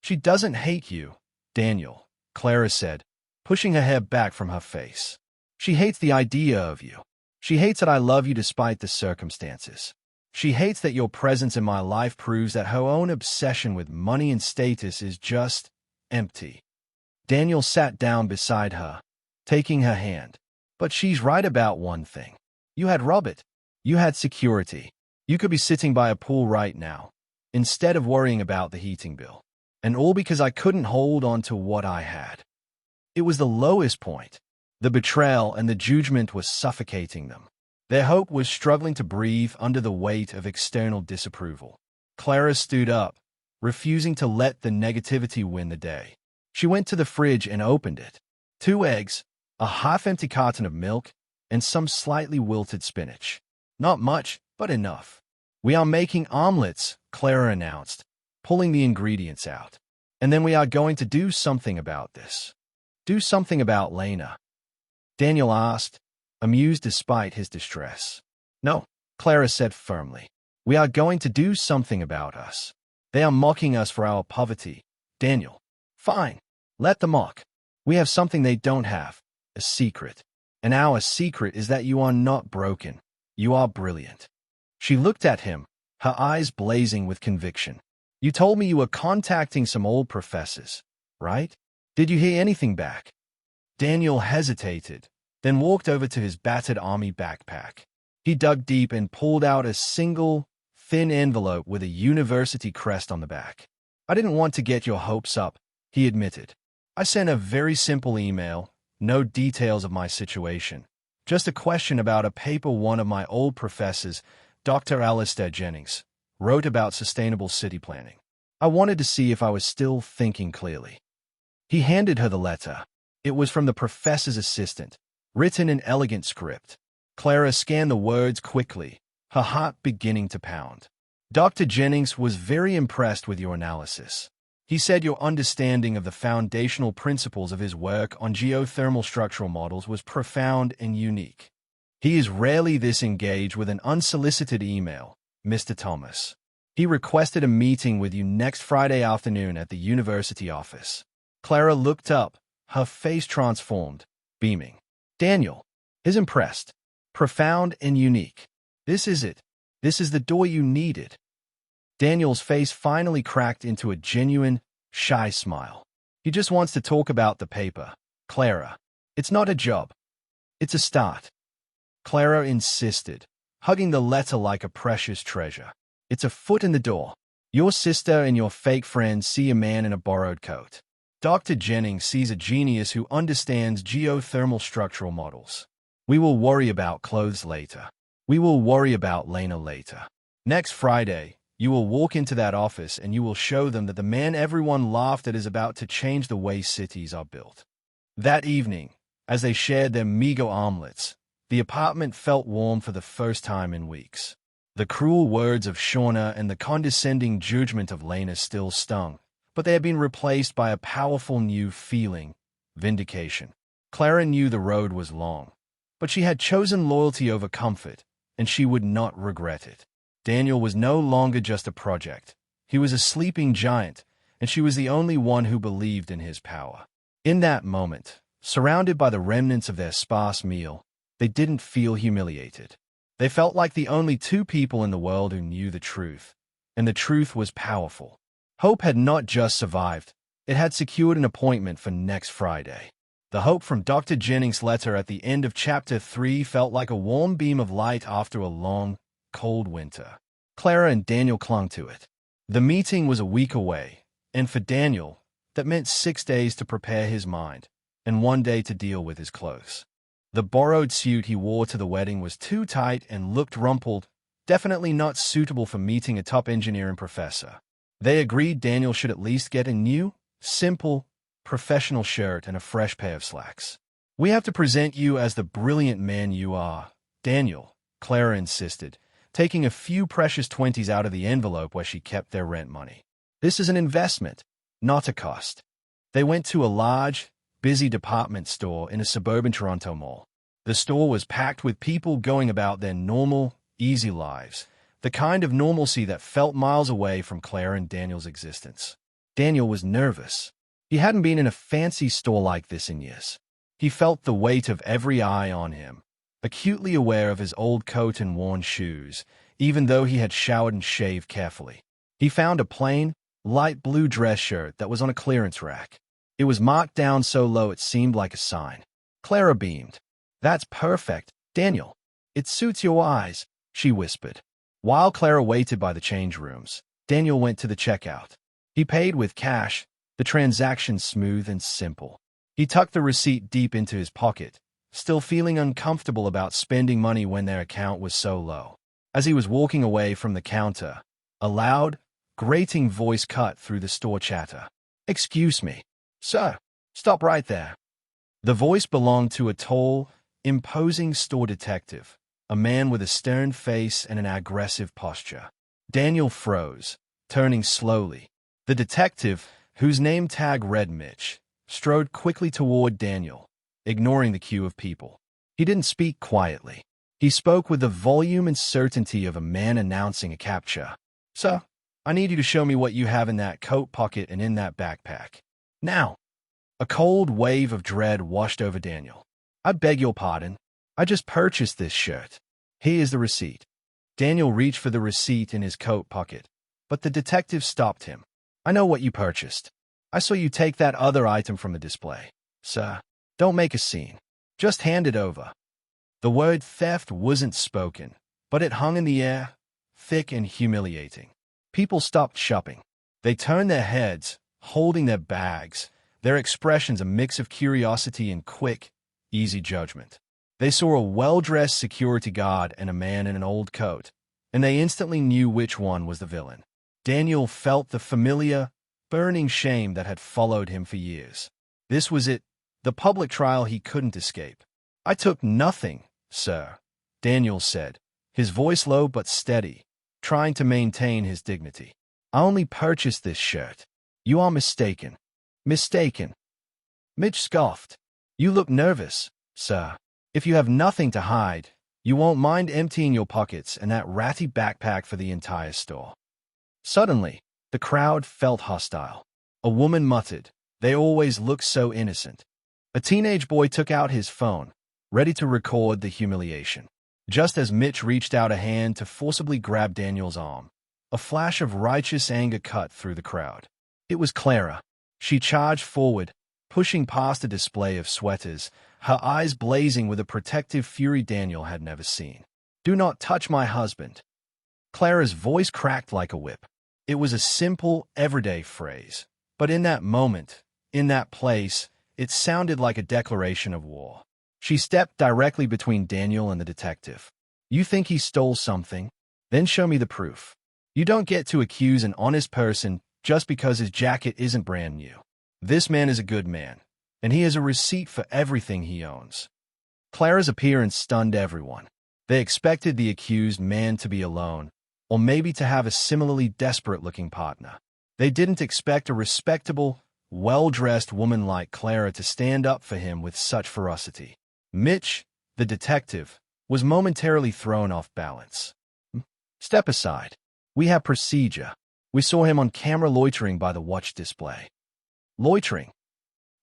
"She doesn't hate you, Daniel," Clara said, pushing her hair back from her face. "She hates the idea of you. She hates that I love you despite the circumstances. She hates that your presence in my life proves that her own obsession with money and status is just empty." Daniel sat down beside her, taking her hand. "But she's right about one thing. You had Robert. You had security. You could be sitting by a pool right now, instead of worrying about the heating bill. And all because I couldn't hold on to what I had." It was the lowest point. The betrayal and the judgment was suffocating them. Their hope was struggling to breathe under the weight of external disapproval. Clara stood up, refusing to let the negativity win the day. She went to the fridge and opened it. 2 eggs, a half-empty carton of milk, and some slightly wilted spinach. Not much, but enough. "We are making omelets," Clara announced, pulling the ingredients out. "And then we are going to do something about this." "Do something about Lena?" Daniel asked, amused despite his distress. "No," Clara said firmly. "We are going to do something about us. They are mocking us for our poverty, Daniel. Fine. Let them mock. We have something they don't have, a secret. And our secret is that you are not broken. You are brilliant." She looked at him, her eyes blazing with conviction. "You told me you were contacting some old professors, right? Did you hear anything back?" Daniel hesitated, then walked over to his battered army backpack. He dug deep and pulled out a single, thin envelope with a university crest on the back. "I didn't want to get your hopes up," he admitted. "I sent a very simple email, no details of my situation. Just a question about a paper one of my old professors, Dr. Alistair Jennings, wrote about sustainable city planning. I wanted to see if I was still thinking clearly." He handed her the letter. It was from the professor's assistant, written in elegant script. Clara scanned the words quickly, her heart beginning to pound. "Dr. Jennings was very impressed with your analysis. He said your understanding of the foundational principles of his work on geothermal structural models was profound and unique. He is rarely this engaged with an unsolicited email, Mr. Thomas. He requested a meeting with you next Friday afternoon at the university office." Clara looked up, her face transformed, beaming. "Daniel is impressed. Profound and unique. This is it. This is the door you needed." Daniel's face finally cracked into a genuine, shy smile. "He just wants to talk about the paper, Clara. It's not a job. It's a start." Clara insisted, hugging the letter like a precious treasure. "It's a foot in the door. Your sister and your fake friends see a man in a borrowed coat. Dr. Jennings sees a genius who understands geothermal structural models. We will worry about clothes later. We will worry about Lena later. Next Friday, you will walk into that office and you will show them that the man everyone laughed at is about to change the way cities are built." That evening, as they shared their meager omelets, the apartment felt warm for the first time in weeks. The cruel words of Shauna and the condescending judgment of Lena still stung, but they had been replaced by a powerful new feeling, vindication. Clara knew the road was long, but she had chosen loyalty over comfort, and she would not regret it. Daniel was no longer just a project. He was a sleeping giant, and she was the only one who believed in his power. In that moment, surrounded by the remnants of their sparse meal, they didn't feel humiliated. They felt like the only two people in the world who knew the truth, and the truth was powerful. Hope had not just survived, it had secured an appointment for next Friday. The hope from Dr. Jennings' letter at the end of Chapter 3 felt like a warm beam of light after a long, cold winter. Clara and Daniel clung to it. The meeting was a week away, and for Daniel, that meant 6 days to prepare his mind, and 1 day to deal with his clothes. The borrowed suit he wore to the wedding was too tight and looked rumpled, definitely not suitable for meeting a top engineer and professor. They agreed Daniel should at least get a new, simple, professional shirt and a fresh pair of slacks. "We have to present you as the brilliant man you are, Daniel," Clara insisted, taking a few precious 20s out of the envelope where she kept their rent money. "This is an investment, not a cost." They went to a large, busy department store in a suburban Toronto mall. The store was packed with people going about their normal, easy lives, the kind of normalcy that felt miles away from Clara and Daniel's existence. Daniel was nervous. He hadn't been in a fancy store like this in years. He felt the weight of every eye on him, acutely aware of his old coat and worn shoes, even though he had showered and shaved carefully. He found a plain, light blue dress shirt that was on a clearance rack. It was marked down so low it seemed like a sign. Clara beamed. "That's perfect, Daniel. It suits your eyes," she whispered. While Clara waited by the change rooms, Daniel went to the checkout. He paid with cash, the transaction smooth and simple. He tucked the receipt deep into his pocket, still feeling uncomfortable about spending money when their account was so low. As he was walking away from the counter, a loud, grating voice cut through the store chatter. "Excuse me, sir, stop right there." The voice belonged to a tall, imposing store detective, a man with a stern face and an aggressive posture. Daniel froze, turning slowly. The detective, whose name tag read Mitch, strode quickly toward Daniel, ignoring the queue of people. He didn't speak quietly. He spoke with the volume and certainty of a man announcing a capture. "Sir, I need you to show me what you have in that coat pocket and in that backpack. Now." A cold wave of dread washed over Daniel. "I beg your pardon. I just purchased this shirt. Here is the receipt." Daniel reached for the receipt in his coat pocket, but the detective stopped him. "I know what you purchased. I saw you take that other item from the display. Sir, don't make a scene. Just hand it over." The word theft wasn't spoken, but it hung in the air, thick and humiliating. People stopped shopping. They turned their heads, holding their bags, their expressions a mix of curiosity and quick, easy judgment. They saw a well-dressed security guard and a man in an old coat, and they instantly knew which one was the villain. Daniel felt the familiar, burning shame that had followed him for years. This was it, the public trial he couldn't escape. "I took nothing, sir," Daniel said, his voice low but steady, trying to maintain his dignity. "I only purchased this shirt. You are mistaken." "Mistaken?" Mitch scoffed. "You look nervous, sir. If you have nothing to hide, you won't mind emptying your pockets and that ratty backpack for the entire store." Suddenly, the crowd felt hostile. A woman muttered, "They always look so innocent." A teenage boy took out his phone, ready to record the humiliation. Just as Mitch reached out a hand to forcibly grab Daniel's arm, a flash of righteous anger cut through the crowd. It was Clara. She charged forward, pushing past a display of sweaters, her eyes blazing with a protective fury Daniel had never seen. "Do not touch my husband." Clara's voice cracked like a whip. It was a simple, everyday phrase, but in that moment, in that place, it sounded like a declaration of war. She stepped directly between Daniel and the detective. "You think he stole something? Then show me the proof. You don't get to accuse an honest person just because his jacket isn't brand new. This man is a good man, and he has a receipt for everything he owns." Clara's appearance stunned everyone. They expected the accused man to be alone, or maybe to have a similarly desperate-looking partner. They didn't expect a respectable, well-dressed woman like Clara to stand up for him with such ferocity. Mitch, the detective, was momentarily thrown off balance. Step aside. We have procedure. We saw him on camera loitering by the watch display. Loitering?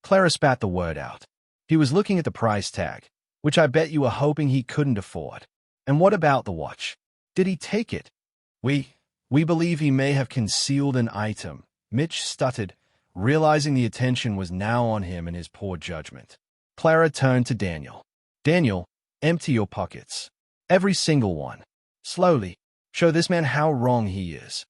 Clara spat the word out. He was looking at the price tag, which I bet you were hoping he couldn't afford. And what about the watch? Did he take it? We believe he may have concealed an item, Mitch stuttered, realizing the attention was now on him and his poor judgment. Clara turned to Daniel. Daniel, empty your pockets. Every single one. Slowly. Show this man how wrong he is.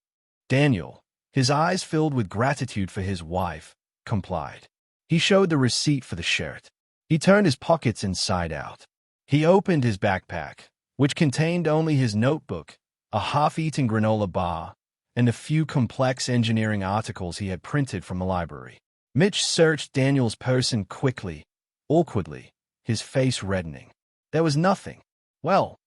Daniel, his eyes filled with gratitude for his wife, complied. He showed the receipt for the shirt. He turned his pockets inside out. He opened his backpack, which contained only his notebook, a half-eaten granola bar, and a few complex engineering articles he had printed from the library. Mitch searched Daniel's person quickly, awkwardly, his face reddening. There was nothing. Well,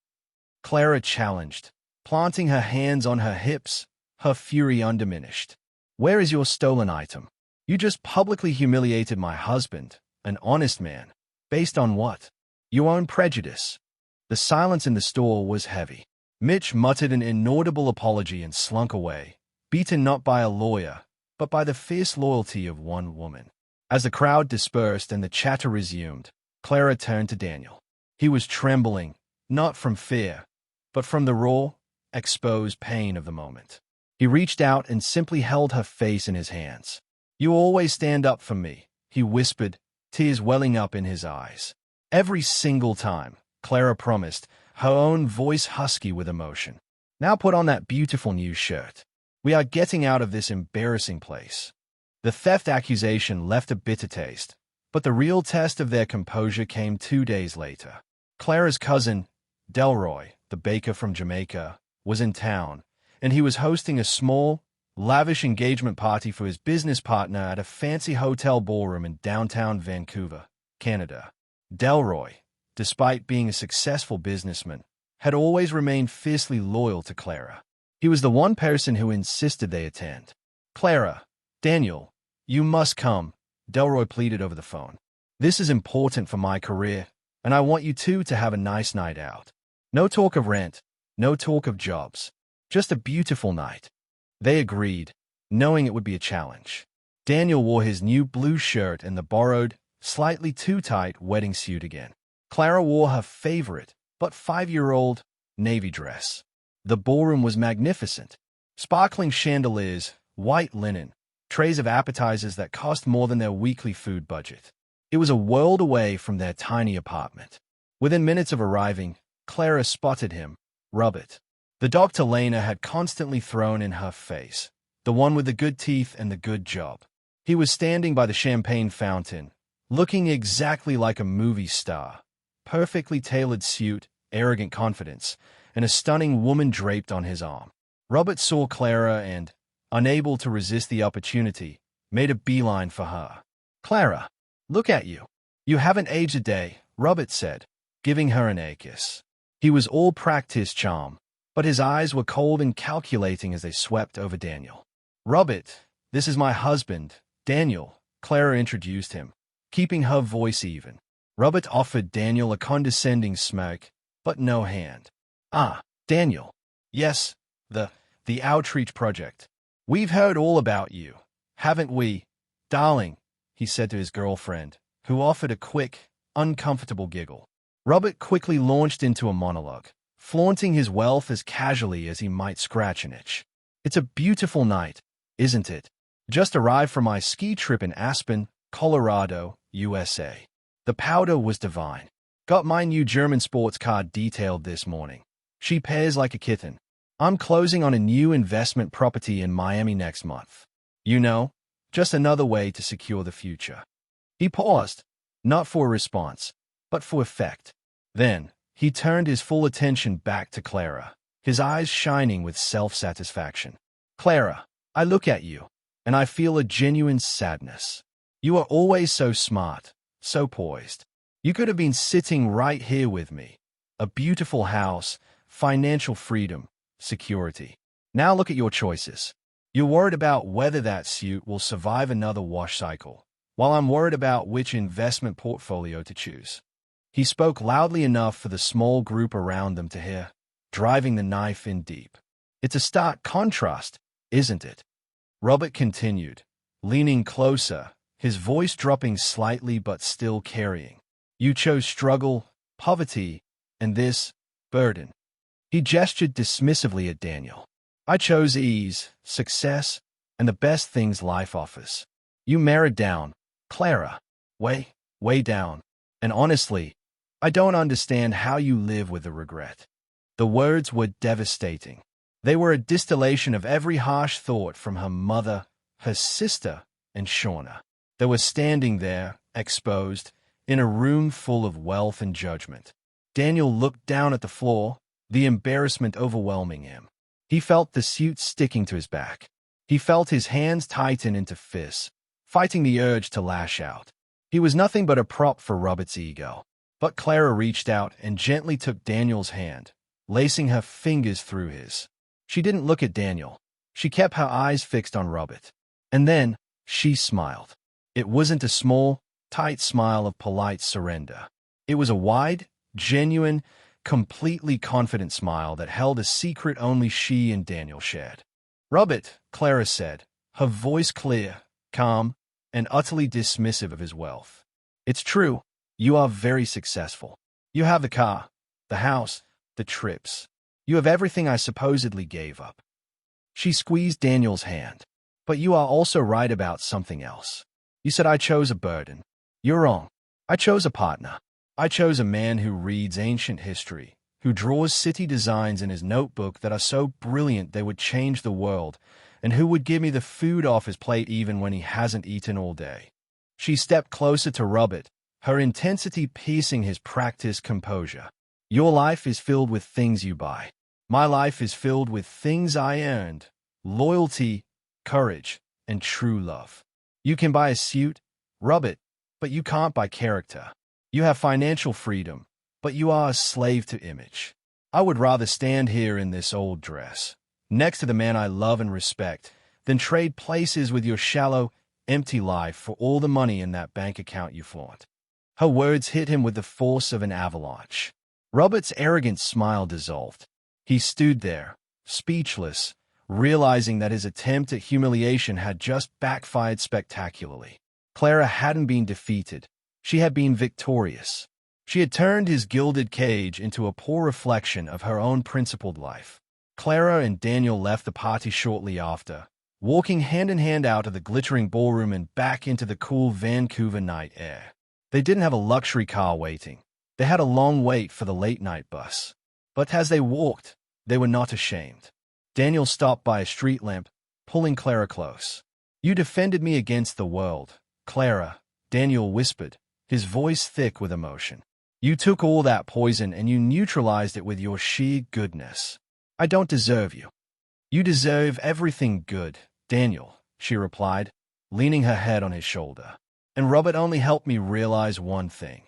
Clara challenged, planting her hands on her hips, her fury undiminished. Where is your stolen item? You just publicly humiliated my husband, an honest man. Based on what? Your own prejudice. The silence in the store was heavy. Mitch muttered an inaudible apology and slunk away, beaten not by a lawyer, but by the fierce loyalty of one woman. As the crowd dispersed and the chatter resumed, Clara turned to Daniel. He was trembling, not from fear, but from the raw, exposed pain of the moment. He reached out and simply held her face in his hands. You always stand up for me, he whispered, tears welling up in his eyes. Every single time, Clara promised, her own voice husky with emotion. Now put on that beautiful new shirt. We are getting out of this embarrassing place. The theft accusation left a bitter taste, but the real test of their composure came 2 days later. Clara's cousin, Delroy, the baker from Jamaica, was in town, and he was hosting a small, lavish engagement party for his business partner at a fancy hotel ballroom in downtown Vancouver, Canada. Delroy, despite being a successful businessman, had always remained fiercely loyal to Clara. He was the one person who insisted they attend. Clara, Daniel, you must come, Delroy pleaded over the phone. This is important for my career, and I want you two to have a nice night out. No talk of rent, no talk of jobs. Just a beautiful night. They agreed, knowing it would be a challenge. Daniel wore his new blue shirt and the borrowed, slightly too tight wedding suit again. Clara wore her favorite, but 5-year-old, navy dress. The ballroom was magnificent. Sparkling chandeliers, white linen, trays of appetizers that cost more than their weekly food budget. It was a world away from their tiny apartment. Within minutes of arriving, Clara spotted him, Robert. The Dr. Lena had constantly thrown in her face, the one with the good teeth and the good job. He was standing by the champagne fountain, looking exactly like a movie star. Perfectly tailored suit, arrogant confidence, and a stunning woman draped on his arm. Robert saw Clara and, unable to resist the opportunity, made a beeline for her. Clara, look at you. You haven't aged a day, Robert said, giving her an kiss. He was all practiced charm, but his eyes were cold and calculating as they swept over Daniel. Robert, this is my husband, Daniel, Clara introduced him, keeping her voice even. Robert offered Daniel a condescending smirk, but no hand. Ah, Daniel. Yes, the Outreach Project. We've heard all about you, haven't we, darling, he said to his girlfriend, who offered a quick, uncomfortable giggle. Robert quickly launched into a monologue, flaunting his wealth as casually as he might scratch an itch. It's a beautiful night, isn't it? Just arrived from my ski trip in Aspen, Colorado, USA. The powder was divine. Got my new German sports car detailed this morning. She pairs like a kitten. I'm closing on a new investment property in Miami next month. You know, just another way to secure the future. He paused, not for a response, but for effect. Then, he turned his full attention back to Clara, his eyes shining with self-satisfaction. Clara, I look at you, and I feel a genuine sadness. You are always so smart, so poised. You could have been sitting right here with me. A beautiful house, financial freedom, security. Now look at your choices. You're worried about whether that suit will survive another wash cycle, while I'm worried about which investment portfolio to choose. He spoke loudly enough for the small group around them to hear, driving the knife in deep. It's a stark contrast, isn't it? Robert continued, leaning closer, his voice dropping slightly but still carrying. You chose struggle, poverty, and this burden. He gestured dismissively at Daniel. I chose ease, success, and the best things life offers. You married down, Clara. Way down. And honestly, I don't understand how you live with the regret. The words were devastating. They were a distillation of every harsh thought from her mother, her sister, and Shauna. They were standing there, exposed, in a room full of wealth and judgment. Daniel looked down at the floor, the embarrassment overwhelming him. He felt the suit sticking to his back. He felt his hands tighten into fists, fighting the urge to lash out. He was nothing but a prop for Robert's ego. But Clara reached out and gently took Daniel's hand, lacing her fingers through his. She didn't look at Daniel. She kept her eyes fixed on Robert. And then she smiled. It wasn't a small, tight smile of polite surrender. It was a wide, genuine, completely confident smile that held a secret only she and Daniel shared. Robert, Clara said, her voice clear, calm, and utterly dismissive of his wealth. It's true. You are very successful. You have the car, the house, the trips. You have everything I supposedly gave up. She squeezed Daniel's hand. But you are also right about something else. You said I chose a burden. You're wrong. I chose a partner. I chose a man who reads ancient history, who draws city designs in his notebook that are so brilliant they would change the world, and who would give me the food off his plate even when he hasn't eaten all day. She stepped closer to Robert, her intensity piercing his practiced composure. Your life is filled with things you buy. My life is filled with things I earned. Loyalty, courage, and true love. You can buy a suit, Robert, but you can't buy character. You have financial freedom, but you are a slave to image. I would rather stand here in this old dress, next to the man I love and respect, than trade places with your shallow, empty life for all the money in that bank account you flaunt. Her words hit him with the force of an avalanche. Robert's arrogant smile dissolved. He stood there, speechless, realizing that his attempt at humiliation had just backfired spectacularly. Clara hadn't been defeated. She had been victorious. She had turned his gilded cage into a poor reflection of her own principled life. Clara and Daniel left the party shortly after, walking hand in hand out of the glittering ballroom and back into the cool Vancouver night air. They didn't have a luxury car waiting. They had a long wait for the late-night bus. But as they walked, they were not ashamed. Daniel stopped by a street lamp, pulling Clara close. You defended me against the world, Clara, Daniel whispered, his voice thick with emotion. You took all that poison and you neutralized it with your sheer goodness. I don't deserve you. You deserve everything good, Daniel, she replied, leaning her head on his shoulder. And Robert only helped me realize one thing.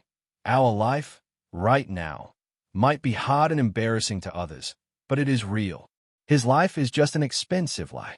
Our life, right now, might be hard and embarrassing to others, but it is real. His life is just an expensive lie.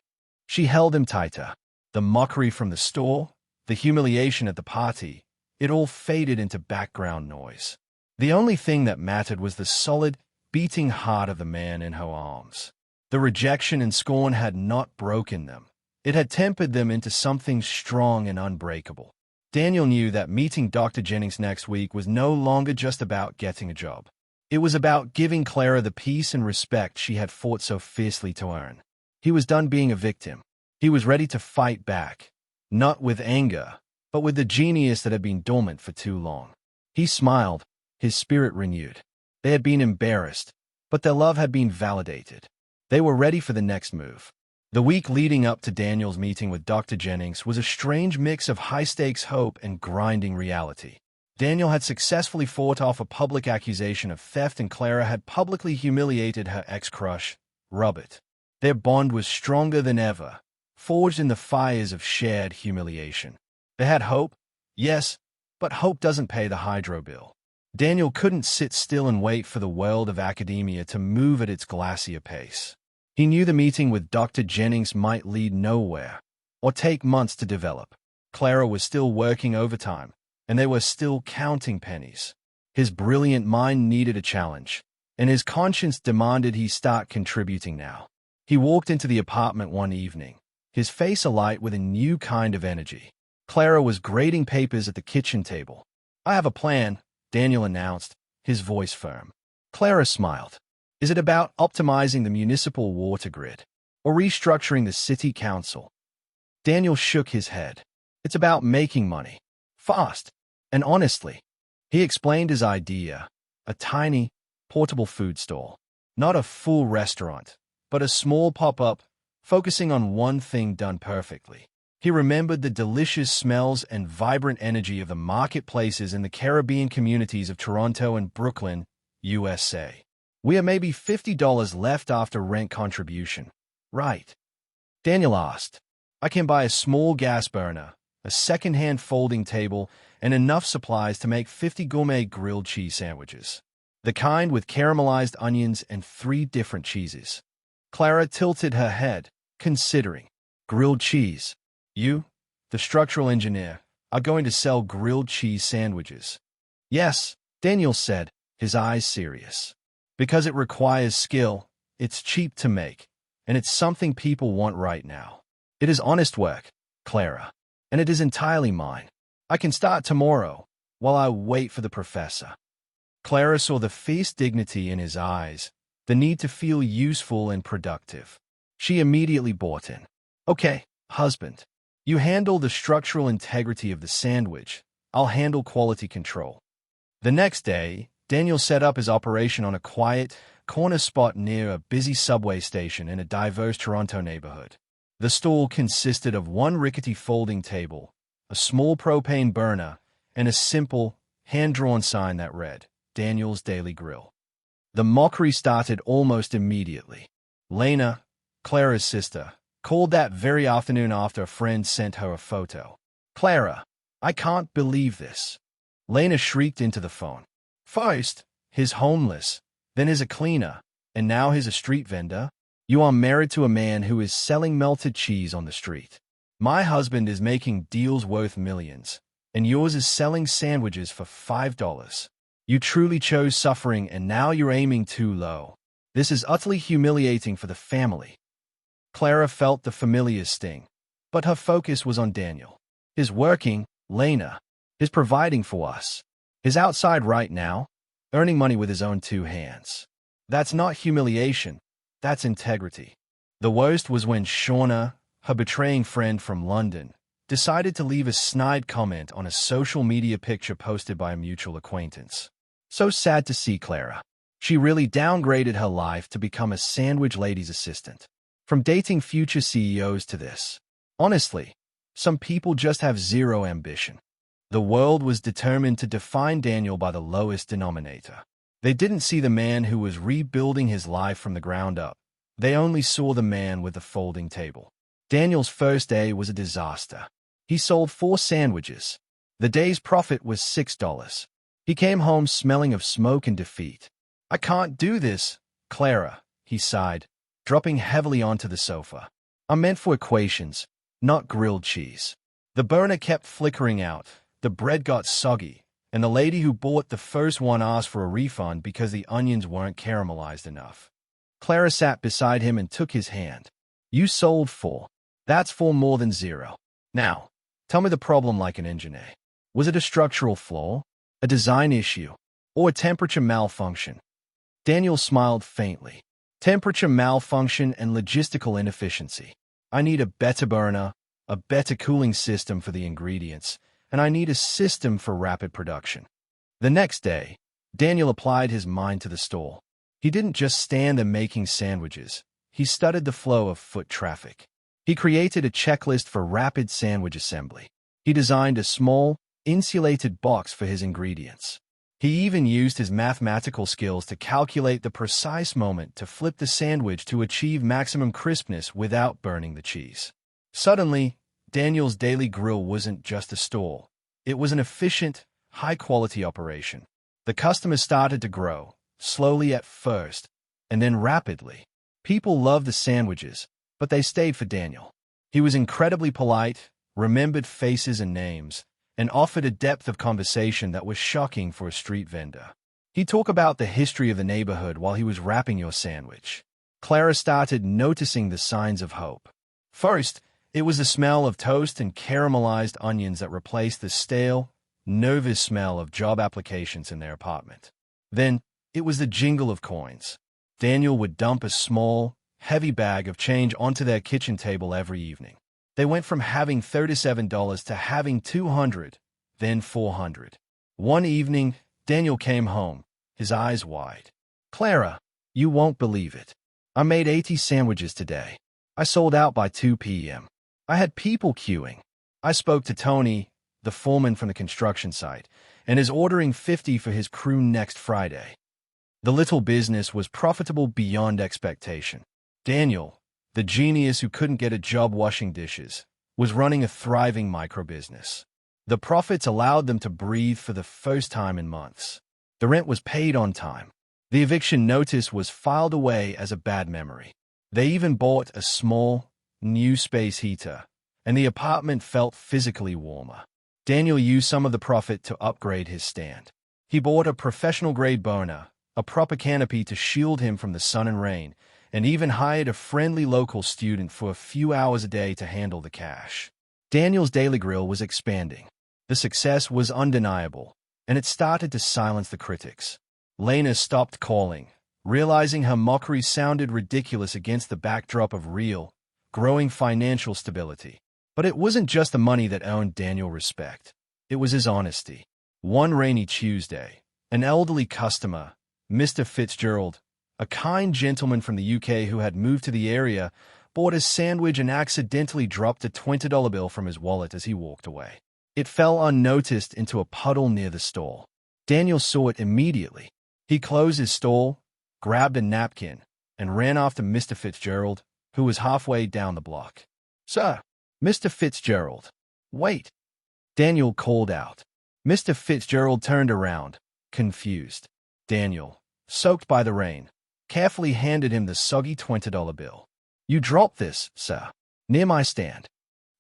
She held him tighter. The mockery from the store, the humiliation at the party, it all faded into background noise. The only thing that mattered was the solid, beating heart of the man in her arms. The rejection and scorn had not broken them. It had tempered them into something strong and unbreakable. Daniel knew that meeting Dr. Jennings next week was no longer just about getting a job. It was about giving Clara the peace and respect she had fought so fiercely to earn. He was done being a victim. He was ready to fight back, not with anger, but with the genius that had been dormant for too long. He smiled, his spirit renewed. They had been embarrassed, but their love had been validated. They were ready for the next move. The week leading up to Daniel's meeting with Dr. Jennings was a strange mix of high-stakes hope and grinding reality. Daniel had successfully fought off a public accusation of theft and Clara had publicly humiliated her ex-crush, Robert. Their bond was stronger than ever, forged in the fires of shared humiliation. They had hope, yes, but hope doesn't pay the hydro bill. Daniel couldn't sit still and wait for the world of academia to move at its glacier pace. He knew the meeting with Dr. Jennings might lead nowhere, or take months to develop. Clara was still working overtime, and they were still counting pennies. His brilliant mind needed a challenge, and his conscience demanded he start contributing now. He walked into the apartment one evening, his face alight with a new kind of energy. Clara was grading papers at the kitchen table. "I have a plan," Daniel announced, his voice firm. Clara smiled. "Is it about optimizing the municipal water grid or restructuring the city council?" Daniel shook his head. "It's about making money. Fast. And honestly." He explained his idea, a tiny, portable food stall. Not a full restaurant, but a small pop-up, focusing on one thing done perfectly. He remembered the delicious smells and vibrant energy of the marketplaces in the Caribbean communities of Toronto and Brooklyn, USA. "We have maybe $50 left after rent contribution, right?" Daniel asked. "I can buy a small gas burner, a second-hand folding table, and enough supplies to make 50 gourmet grilled cheese sandwiches. The kind with caramelized onions and 3 different cheeses." Clara tilted her head, considering. "Grilled cheese? You, the structural engineer, are going to sell grilled cheese sandwiches?" "Yes," Daniel said, his eyes serious. "Because it requires skill, it's cheap to make, and it's something people want right now. It is honest work, Clara, and it is entirely mine. I can start tomorrow, while I wait for the professor." Clara saw the fierce dignity in his eyes, the need to feel useful and productive. She immediately bought in. "Okay, husband. You handle the structural integrity of the sandwich. I'll handle quality control." The next day, Daniel set up his operation on a quiet, corner spot near a busy subway station in a diverse Toronto neighborhood. The stall consisted of one rickety folding table, a small propane burner, and a simple, hand-drawn sign that read, "Daniel's Daily Grill." The mockery started almost immediately. Lena, Clara's sister, called that very afternoon after a friend sent her a photo. "Clara, I can't believe this." Lena shrieked into the phone. "First, he's homeless, then he's a cleaner, and now he's a street vendor? You are married to a man who is selling melted cheese on the street. My husband is making deals worth millions, and yours is selling sandwiches for $5. You truly chose suffering, and now you're aiming too low. This is utterly humiliating for the family." Clara felt the familiar sting, but her focus was on Daniel. "He's working, Lena. He's providing for us. He's outside right now, earning money with his own 2 hands. That's not humiliation, that's integrity." The worst was when Shauna, her betraying friend from London, decided to leave a snide comment on a social media picture posted by a mutual acquaintance. So sad to see Clara. She really downgraded her life to become a sandwich lady's assistant. From dating future CEOs to this. Honestly, some people just have zero ambition. The world was determined to define Daniel by the lowest denominator. They didn't see the man who was rebuilding his life from the ground up. They only saw the man with the folding table. Daniel's first day was a disaster. He sold 4 sandwiches. The day's profit was $6. He came home smelling of smoke and defeat. "I can't do this, Clara," he sighed, dropping heavily onto the sofa. "I'm meant for equations, not grilled cheese." The burner kept flickering out, the bread got soggy, and the lady who bought the first one asked for a refund because the onions weren't caramelized enough. Clara sat beside him and took his hand. "You sold 4. That's 4 more than 0. Now, tell me the problem like an engineer. Was it a structural flaw, a design issue, or a temperature malfunction?" Daniel smiled faintly. "Temperature malfunction and logistical inefficiency. I need a better burner, a better cooling system for the ingredients, and I need a system for rapid production." The next day, Daniel applied his mind to the stall. He didn't just stand there making sandwiches. He studied the flow of foot traffic. He created a checklist for rapid sandwich assembly. He designed a small, insulated box for his ingredients. He even used his mathematical skills to calculate the precise moment to flip the sandwich to achieve maximum crispness without burning the cheese. Suddenly, Daniel's Daily Grill wasn't just a stall. It was an efficient, high-quality operation. The customers started to grow, slowly at first, and then rapidly. People loved the sandwiches, but they stayed for Daniel. He was incredibly polite, remembered faces and names, and offered a depth of conversation that was shocking for a street vendor. He'd talk about the history of the neighborhood while he was wrapping your sandwich. Clara started noticing the signs of hope. First, it was the smell of toast and caramelized onions that replaced the stale, nervous smell of job applications in their apartment. Then, it was the jingle of coins. Daniel would dump a small, heavy bag of change onto their kitchen table every evening. They went from having $37 to having $200, then $400. One evening, Daniel came home, his eyes wide. "Clara, you won't believe it. I made 80 sandwiches today. I sold out by 2 p.m. I had people queuing. I spoke to Tony, the foreman from the construction site, and is ordering 50 for his crew next Friday." The little business was profitable beyond expectation. Daniel, the genius who couldn't get a job washing dishes, was running a thriving microbusiness. The profits allowed them to breathe for the first time in months. The rent was paid on time. The eviction notice was filed away as a bad memory. They even bought a small, new space heater, and the apartment felt physically warmer. Daniel used some of the profit to upgrade his stand. He bought a professional-grade burner, a proper canopy to shield him from the sun and rain, and even hired a friendly local student for a few hours a day to handle the cash. Daniel's Daily Grill was expanding. The success was undeniable, and it started to silence the critics. Lena stopped calling, realizing her mockery sounded ridiculous against the backdrop of real, growing financial stability. But it wasn't just the money that earned Daniel respect. It was his honesty. One rainy Tuesday, an elderly customer, Mr. Fitzgerald, a kind gentleman from the UK who had moved to the area, bought a sandwich and accidentally dropped a $20 bill from his wallet as he walked away. It fell unnoticed into a puddle near the stall. Daniel saw it immediately. He closed his stall, grabbed a napkin, and ran after Mr. Fitzgerald, who was halfway down the block. "Sir, Mr. Fitzgerald, wait," Daniel called out. Mr. Fitzgerald turned around, confused. Daniel, soaked by the rain, carefully handed him the soggy $20 bill. "You dropped this, sir, near my stand."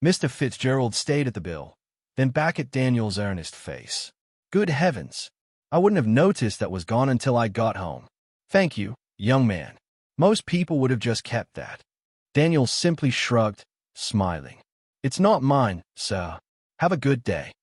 Mr. Fitzgerald stayed at the bill, then back at Daniel's earnest face. "Good heavens, I wouldn't have noticed that was gone until I got home." "Thank you, young man. Most people would have just kept that." Daniel simply shrugged, smiling. "It's not mine, sir. Have a good day."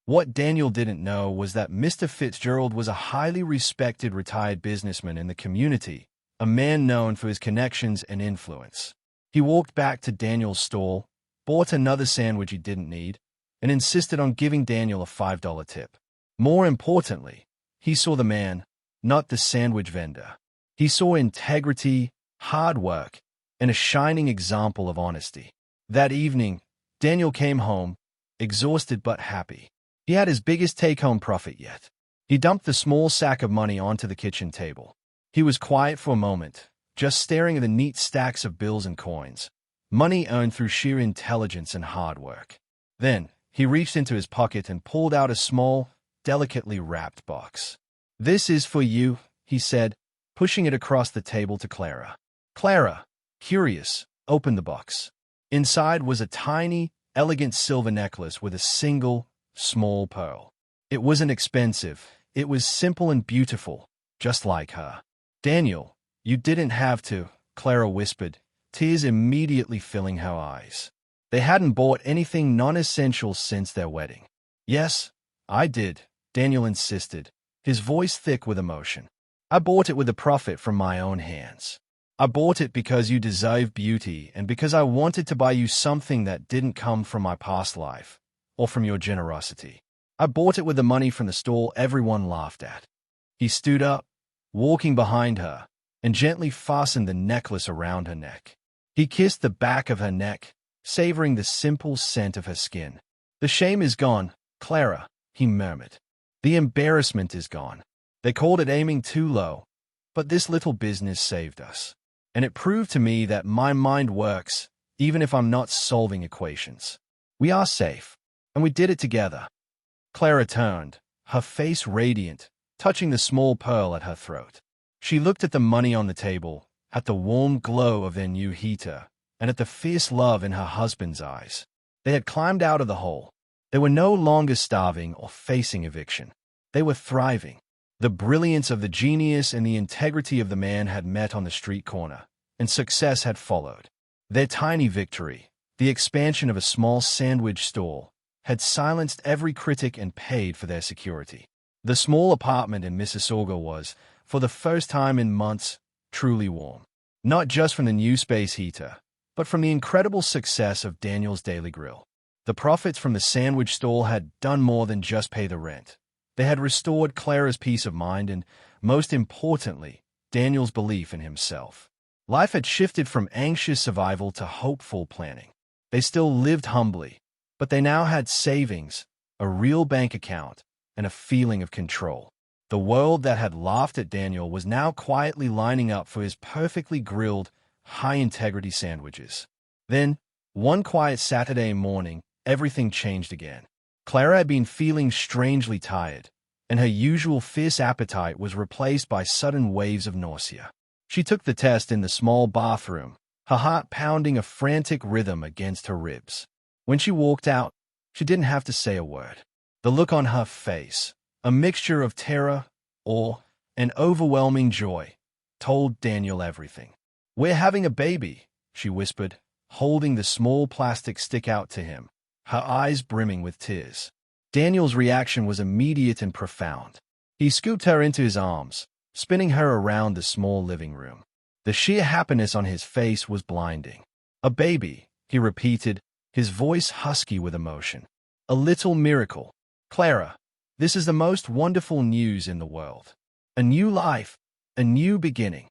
What Daniel didn't know was that Mr. Fitzgerald was a highly respected retired businessman in the community, a man known for his connections and influence. He walked back to Daniel's stall, bought another sandwich he didn't need, and insisted on giving Daniel a $5 tip. More importantly, he saw the man, not the sandwich vendor. He saw integrity, hard work, and a shining example of honesty. That evening, Daniel came home, exhausted but happy. He had his biggest take-home profit yet. He dumped the small sack of money onto the kitchen table. He was quiet for a moment, just staring at the neat stacks of bills and coins, money earned through sheer intelligence and hard work. Then, he reached into his pocket and pulled out a small, delicately wrapped box. "This is for you," he said, pushing it across the table to Clara. Clara, curious, opened the box. Inside was a tiny, elegant silver necklace with a single, small pearl. It wasn't expensive. It was simple and beautiful, just like her. "Daniel, you didn't have to," Clara whispered, tears immediately filling her eyes. They hadn't bought anything non-essential since their wedding. "Yes, I did," Daniel insisted, his voice thick with emotion. "I bought it with the profit from my own hands. I bought it because you deserve beauty and because I wanted to buy you something that didn't come from my past life or from your generosity. I bought it with the money from the stall everyone laughed at." He stood up, walking behind her, and gently fastened the necklace around her neck. He kissed the back of her neck, savoring the simple scent of her skin. "The shame is gone, Clara," he murmured. "The embarrassment is gone. They called it aiming too low, but this little business saved us. And it proved to me that my mind works, even if I'm not solving equations. We are safe, and we did it together." Clara turned, her face radiant, touching the small pearl at her throat. She looked at the money on the table, at the warm glow of their new heater, and at the fierce love in her husband's eyes. They had climbed out of the hole. They were no longer starving or facing eviction. They were thriving. The brilliance of the genius and the integrity of the man had met on the street corner, and success had followed. Their tiny victory, the expansion of a small sandwich stall, had silenced every critic and paid for their security. The small apartment in Mississauga was, for the first time in months, truly warm. Not just from the new space heater, but from the incredible success of Daniel's Daily Grill. The profits from the sandwich stall had done more than just pay the rent. They had restored Clara's peace of mind and, most importantly, Daniel's belief in himself. Life had shifted from anxious survival to hopeful planning. They still lived humbly, but they now had savings, a real bank account, and a feeling of control. The world that had laughed at Daniel was now quietly lining up for his perfectly grilled, high-integrity sandwiches. Then, one quiet Saturday morning, everything changed again. Clara had been feeling strangely tired, and her usual fierce appetite was replaced by sudden waves of nausea. She took the test in the small bathroom, her heart pounding a frantic rhythm against her ribs. When she walked out, she didn't have to say a word. The look on her face, a mixture of terror, awe, and overwhelming joy, told Daniel everything. "We're having a baby," she whispered, holding the small plastic stick out to him, her eyes brimming with tears. Daniel's reaction was immediate and profound. He scooped her into his arms, spinning her around the small living room. The sheer happiness on his face was blinding. "A baby," he repeated, his voice husky with emotion. "A little miracle. Clara, this is the most wonderful news in the world. A new life, a new beginning."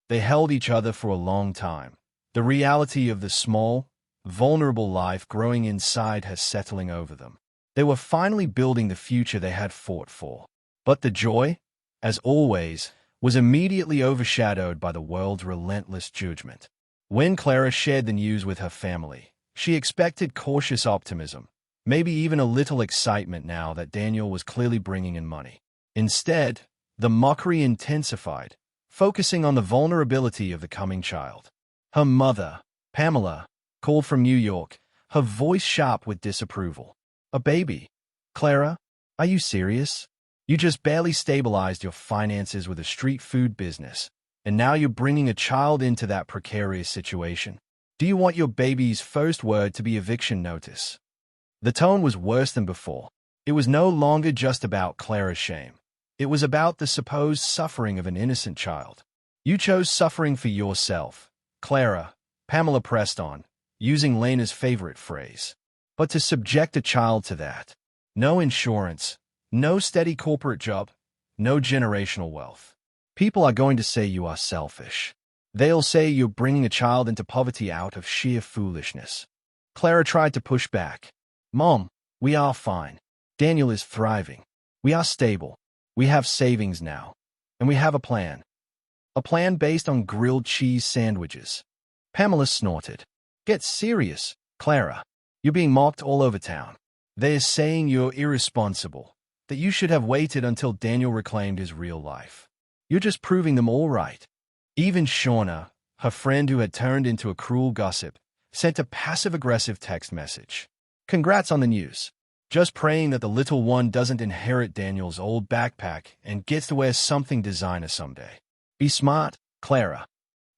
They held each other for a long time, the reality of the small, vulnerable life growing inside her settling over them. They were finally building the future they had fought for. But the joy, as always, was immediately overshadowed by the world's relentless judgment. When Clara shared the news with her family, she expected cautious optimism, maybe even a little excitement now that Daniel was clearly bringing in money. Instead, the mockery intensified, focusing on the vulnerability of the coming child. Her mother, Pamela, called from New York, her voice sharp with disapproval. "A baby? Clara, are you serious? You just barely stabilized your finances with a street food business, and now you're bringing a child into that precarious situation. Do you want your baby's first word to be eviction notice?" The tone was worse than before. It was no longer just about Clara's shame. It was about the supposed suffering of an innocent child. "You chose suffering for yourself, Clara," Pamela pressed on, using Lena's favorite phrase. "But to subject a child to that. No insurance, no steady corporate job, no generational wealth. People are going to say you are selfish. They'll say you're bringing a child into poverty out of sheer foolishness." Clara tried to push back. "Mom, we are fine. Daniel is thriving. We are stable. We have savings now. And we have a plan. A plan based on grilled cheese sandwiches." Pamela snorted. "Get serious, Clara. You're being mocked all over town. They're saying you're irresponsible, that you should have waited until Daniel reclaimed his real life. You're just proving them all right." Even Shauna, her friend who had turned into a cruel gossip, sent a passive-aggressive text message. "Congrats on the news. Just praying that the little one doesn't inherit Daniel's old backpack and gets to wear something designer someday. Be smart, Clara."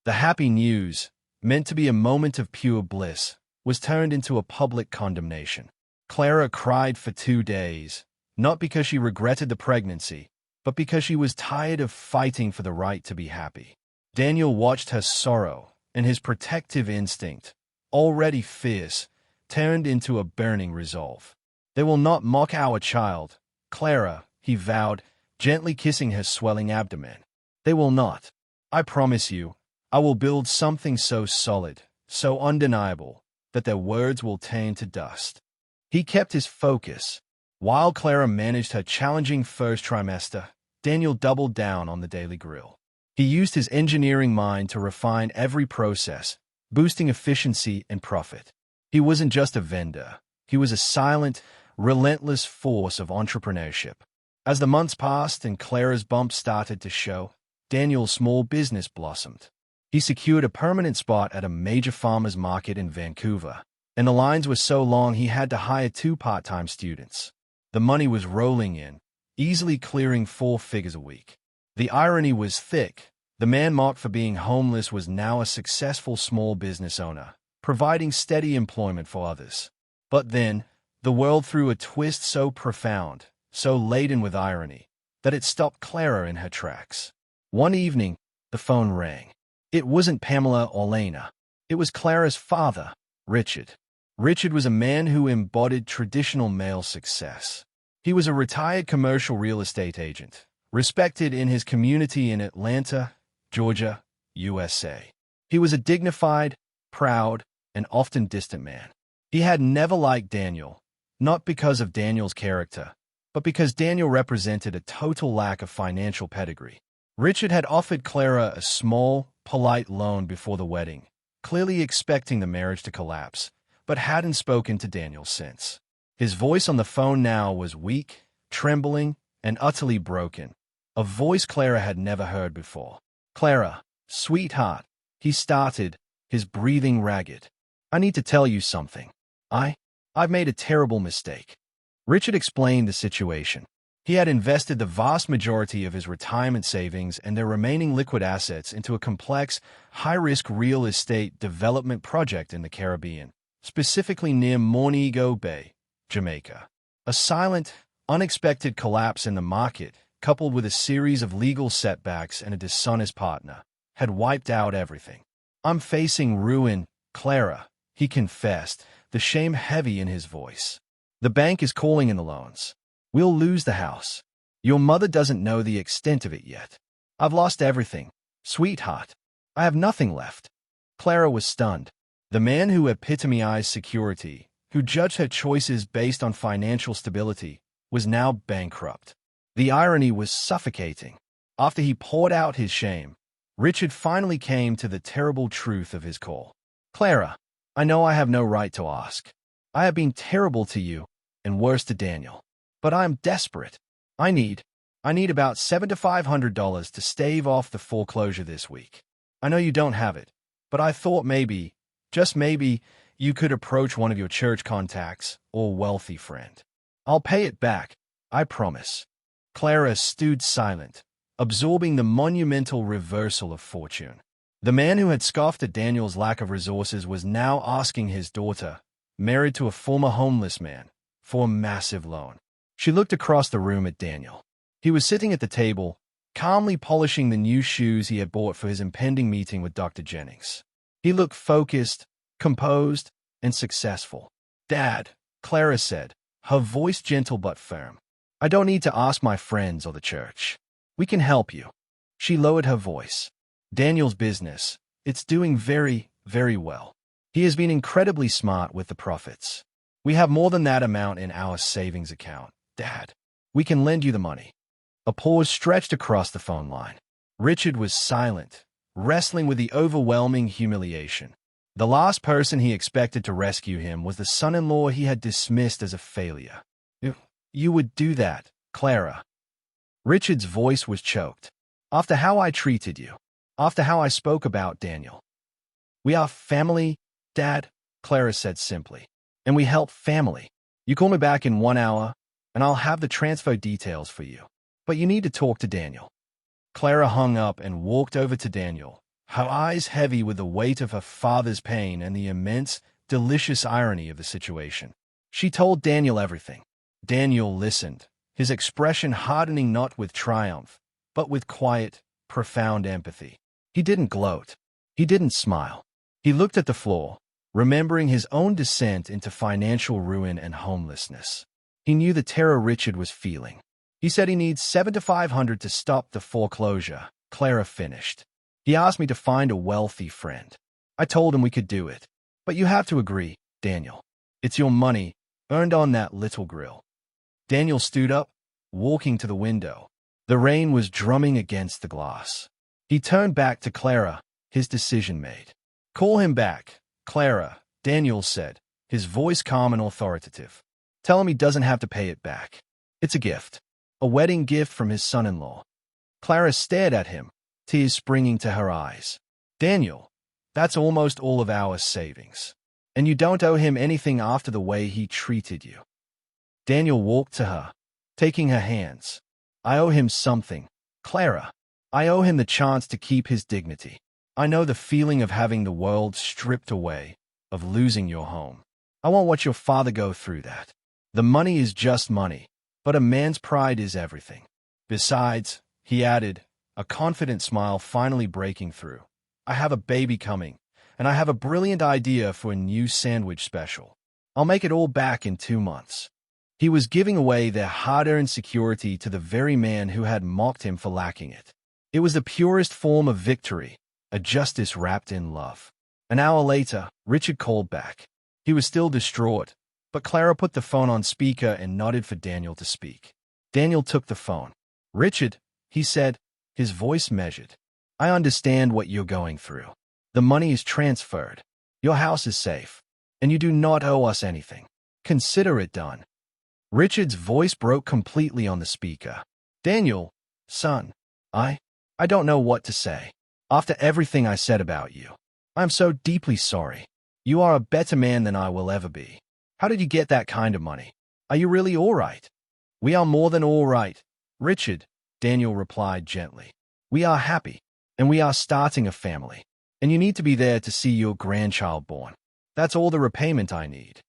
The happy news, meant to be a moment of pure bliss, was turned into a public condemnation. Clara cried for 2 days, not because she regretted the pregnancy, but because she was tired of fighting for the right to be happy. Daniel watched her sorrow, and his protective instinct, already fierce, turned into a burning resolve. "They will not mock our child, Clara," he vowed, gently kissing her swelling abdomen. "They will not. I promise you, I will build something so solid, so undeniable, that their words will turn to dust." He kept his focus. While Clara managed her challenging first trimester, Daniel doubled down on the Daily Grill. He used his engineering mind to refine every process, boosting efficiency and profit. He wasn't just a vendor. He was a silent, relentless force of entrepreneurship. As the months passed and Clara's bumps started to show, Daniel's small business blossomed. He secured a permanent spot at a major farmers market in Vancouver, and the lines were so long he had to hire 2 part-time students. The money was rolling in, easily clearing 4 figures a week. The irony was thick. The man mocked for being homeless was now a successful small business owner, providing steady employment for others. But then, the world threw a twist so profound, so laden with irony, that it stopped Clara in her tracks. One evening, the phone rang. It wasn't Pamela or Lena. It was Clara's father, Richard. Richard was a man who embodied traditional male success. He was a retired commercial real estate agent, respected in his community in Atlanta, Georgia, USA. He was a dignified, proud, and often distant man. He had never liked Daniel, not because of Daniel's character, but because Daniel represented a total lack of financial pedigree. Richard had offered Clara a small, polite loan before the wedding, clearly expecting the marriage to collapse, but hadn't spoken to Daniel since. His voice on the phone now was weak, trembling, and utterly broken, a voice Clara had never heard before. "Clara, sweetheart," he started, his breathing ragged. "I need to tell you something. I've made a terrible mistake." Richard explained the situation. He had invested the vast majority of his retirement savings and their remaining liquid assets into a complex, high-risk real estate development project in the Caribbean, specifically near Montego Bay, Jamaica. A silent, unexpected collapse in the market, coupled with a series of legal setbacks and a dishonest partner, had wiped out everything. "I'm facing ruin, Clara," he confessed, the shame heavy in his voice. "The bank is calling in the loans. We'll lose the house. Your mother doesn't know the extent of it yet. I've lost everything, sweetheart. I have nothing left." Clara was stunned. The man who epitomized security, who judged her choices based on financial stability, was now bankrupt. The irony was suffocating. After he poured out his shame, Richard finally came to the terrible truth of his call. "Clara, I know I have no right to ask. I have been terrible to you, and worse to Daniel. But I am desperate. I need about $7,500 to stave off the foreclosure this week. I know you don't have it, but I thought maybe, just maybe, you could approach one of your church contacts or wealthy friend. I'll pay it back, I promise." Clara stood silent, absorbing the monumental reversal of fortune. The man who had scoffed at Daniel's lack of resources was now asking his daughter, married to a former homeless man, for a massive loan. She looked across the room at Daniel. He was sitting at the table, calmly polishing the new shoes he had bought for his impending meeting with Dr. Jennings. He looked focused, composed, and successful. "Dad," Clara said, her voice gentle but firm, "I don't need to ask my friends or the church. We can help you." She lowered her voice. "Daniel's business, it's doing very, very well. He has been incredibly smart with the profits. We have more than that amount in our savings account, Dad. We can lend you the money." A pause stretched across the phone line. Richard was silent, wrestling with the overwhelming humiliation. The last person he expected to rescue him was the son-in-law he had dismissed as a failure. You would do that, Clara." Richard's voice was choked. "After how I treated you. After how I spoke about Daniel." "We are family, Dad," Clara said simply. "And we help family. You call me back in 1 hour, and I'll have the transfer details for you. But you need to talk to Daniel." Clara hung up and walked over to Daniel, her eyes heavy with the weight of her father's pain and the immense, delicious irony of the situation. She told Daniel everything. Daniel listened, his expression hardening not with triumph, but with quiet, profound empathy. He didn't gloat. He didn't smile. He looked at the floor, remembering his own descent into financial ruin and homelessness. He knew the terror Richard was feeling. "He said he needs $7,500 to stop the foreclosure," Clara finished. "He asked me to find a wealthy friend. I told him we could do it. But you have to agree, Daniel. It's your money, earned on that little grill." Daniel stood up, walking to the window. The rain was drumming against the glass. He turned back to Clara, his decision made. "Call him back, Clara," Daniel said, his voice calm and authoritative. "Tell him he doesn't have to pay it back. It's a gift. A wedding gift from his son-in-law." Clara stared at him, tears springing to her eyes. "Daniel, that's almost all of our savings. And you don't owe him anything after the way he treated you." Daniel walked to her, taking her hands. "I owe him something, Clara. I owe him the chance to keep his dignity. I know the feeling of having the world stripped away, of losing your home. I won't watch your father go through that. The money is just money, but a man's pride is everything. Besides, he added, a confident smile finally breaking through, I have a baby coming, and I have a brilliant idea for a new sandwich special. I'll make it all back in 2 months. He was giving away their hard-earned security to the very man who had mocked him for lacking it. It was the purest form of victory, a justice wrapped in love. An hour later, Richard called back. He was still distraught, but Clara put the phone on speaker and nodded for Daniel to speak. Daniel took the phone. Richard, he said, his voice measured. I understand what you're going through. The money is transferred. Your house is safe, and you do not owe us anything. Consider it done. Richard's voice broke completely on the speaker. Daniel, son, I don't know what to say. After everything I said about you, I am so deeply sorry. You are a better man than I will ever be. How did you get that kind of money? Are you really all right? We are more than all right, Richard, Daniel replied gently. We are happy, and we are starting a family, and you need to be there to see your grandchild born. That's all the repayment I need.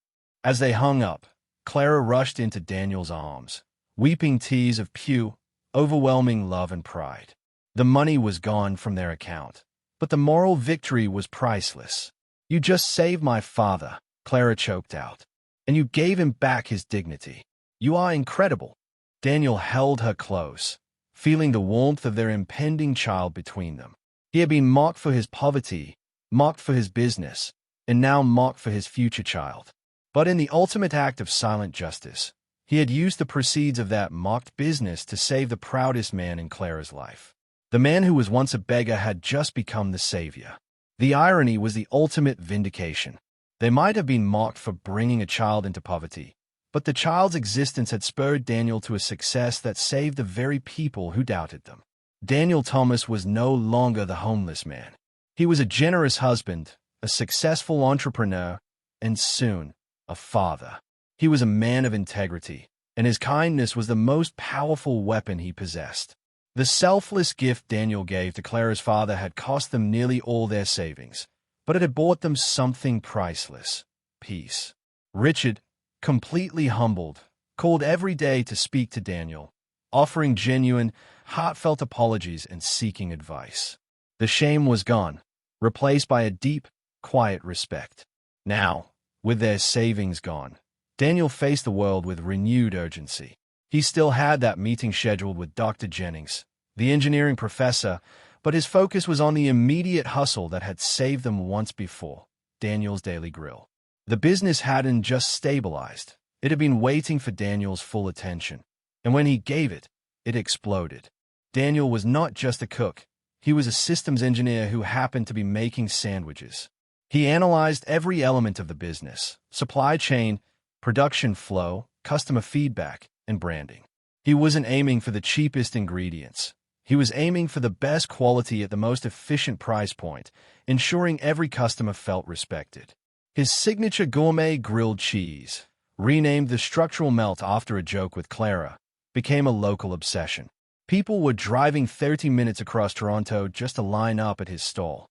As they hung up, Clara rushed into Daniel's arms, weeping tears of pure, overwhelming love and pride. The money was gone from their account, but the moral victory was priceless. You just saved my father, Clara choked out, and you gave him back his dignity. You are incredible. Daniel held her close, feeling the warmth of their impending child between them. He had been mocked for his poverty, mocked for his business, and now mocked for his future child. But in the ultimate act of silent justice, he had used the proceeds of that mocked business to save the proudest man in Clara's life. The man who was once a beggar had just become the savior. The irony was the ultimate vindication. They might have been mocked for bringing a child into poverty, but the child's existence had spurred Daniel to a success that saved the very people who doubted them. Daniel Thomas was no longer the homeless man. He was a generous husband, a successful entrepreneur, and soon, a father. He was a man of integrity, and his kindness was the most powerful weapon he possessed. The selfless gift Daniel gave to Clara's father had cost them nearly all their savings, but it had bought them something priceless: peace. Richard, completely humbled, called every day to speak to Daniel, offering genuine, heartfelt apologies and seeking advice. The shame was gone, replaced by a deep, quiet respect. Now, with their savings gone, Daniel faced the world with renewed urgency. He still had that meeting scheduled with Dr. Jennings, the engineering professor, but his focus was on the immediate hustle that had saved them once before, Daniel's Daily Grill. The business hadn't just stabilized. It had been waiting for Daniel's full attention, and when he gave it, it exploded. Daniel was not just a cook. He was a systems engineer who happened to be making sandwiches. He analyzed every element of the business: supply chain, production flow, customer feedback, and branding. He wasn't aiming for the cheapest ingredients. He was aiming for the best quality at the most efficient price point, ensuring every customer felt respected. His signature gourmet grilled cheese, renamed the structural melt after a joke with Clara, became a local obsession. People were driving 30 minutes across Toronto just to line up at his stall.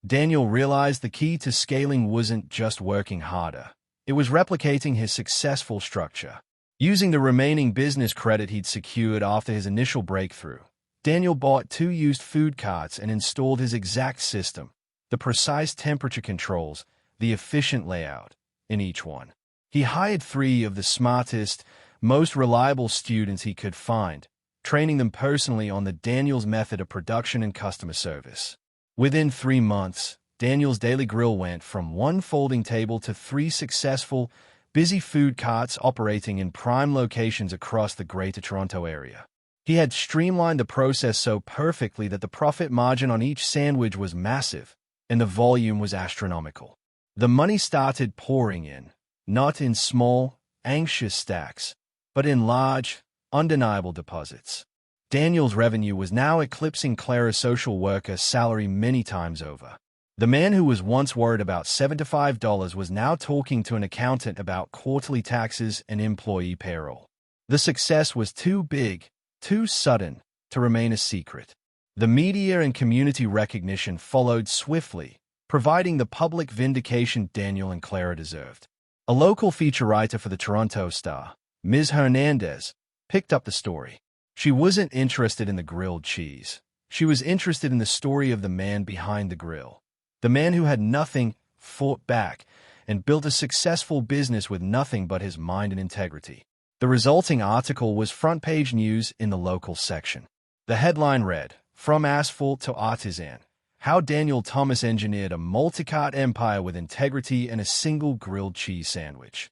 Daniel realized the key to scaling wasn't just working harder. It was replicating his successful structure. Using the remaining business credit he'd secured after his initial breakthrough, Daniel bought 2 used food carts and installed his exact system, the precise temperature controls, the efficient layout, in each one. He hired 3 of the smartest, most reliable students he could find, training them personally on the Daniel's method of production and customer service. Within 3 months, Daniel's Daily Grill went from 1 folding table to 3 successful, busy food carts operating in prime locations across the Greater Toronto area. He had streamlined the process so perfectly that the profit margin on each sandwich was massive, and the volume was astronomical. The money started pouring in, not in small, anxious stacks, but in large, undeniable deposits. Daniel's revenue was now eclipsing Clara's social worker salary many times over. The man who was once worried about $75 was now talking to an accountant about quarterly taxes and employee payroll. The success was too big, too sudden, to remain a secret. The media and community recognition followed swiftly, providing the public vindication Daniel and Clara deserved. A local feature writer for the Toronto Star, Ms. Hernandez, picked up the story. She wasn't interested in the grilled cheese. She was interested in the story of the man behind the grill. The man who had nothing, fought back, and built a successful business with nothing but his mind and integrity. The resulting article was front-page news in the local section. The headline read, "From Asphalt to Artisan, How Daniel Thomas Engineered a Multi-Cart Empire with Integrity and a Single Grilled Cheese Sandwich."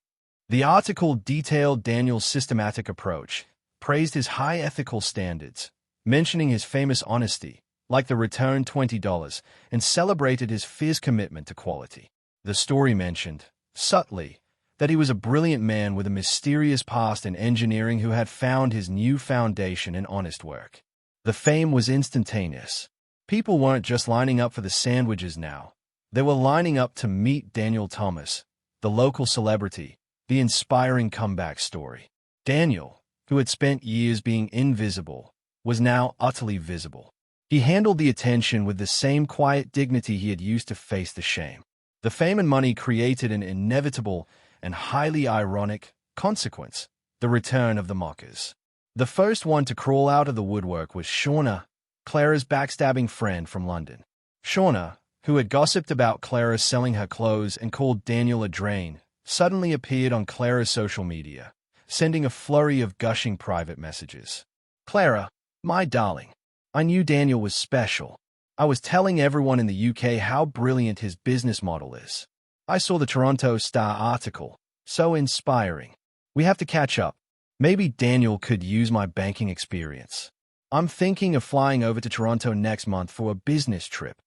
The article detailed Daniel's systematic approach, praised his high ethical standards, mentioning his famous honesty, like the return $20, and celebrated his fierce commitment to quality. The story mentioned, subtly, that he was a brilliant man with a mysterious past in engineering who had found his new foundation in honest work. The fame was instantaneous. People weren't just lining up for the sandwiches now. They were lining up to meet Daniel Thomas, the local celebrity, the inspiring comeback story. Daniel, who had spent years being invisible, was now utterly visible. He handled the attention with the same quiet dignity he had used to face the shame. The fame and money created an inevitable and highly ironic consequence, the return of the mockers. The first one to crawl out of the woodwork was Shauna, Clara's backstabbing friend from London. Shauna, who had gossiped about Clara selling her clothes and called Daniel a drain, suddenly appeared on Clara's social media, sending a flurry of gushing private messages. "Clara, my darling, I knew Daniel was special. I was telling everyone in the UK how brilliant his business model is. I saw the Toronto Star article. So inspiring. We have to catch up. Maybe Daniel could use my banking experience. I'm thinking of flying over to Toronto next month for a business trip."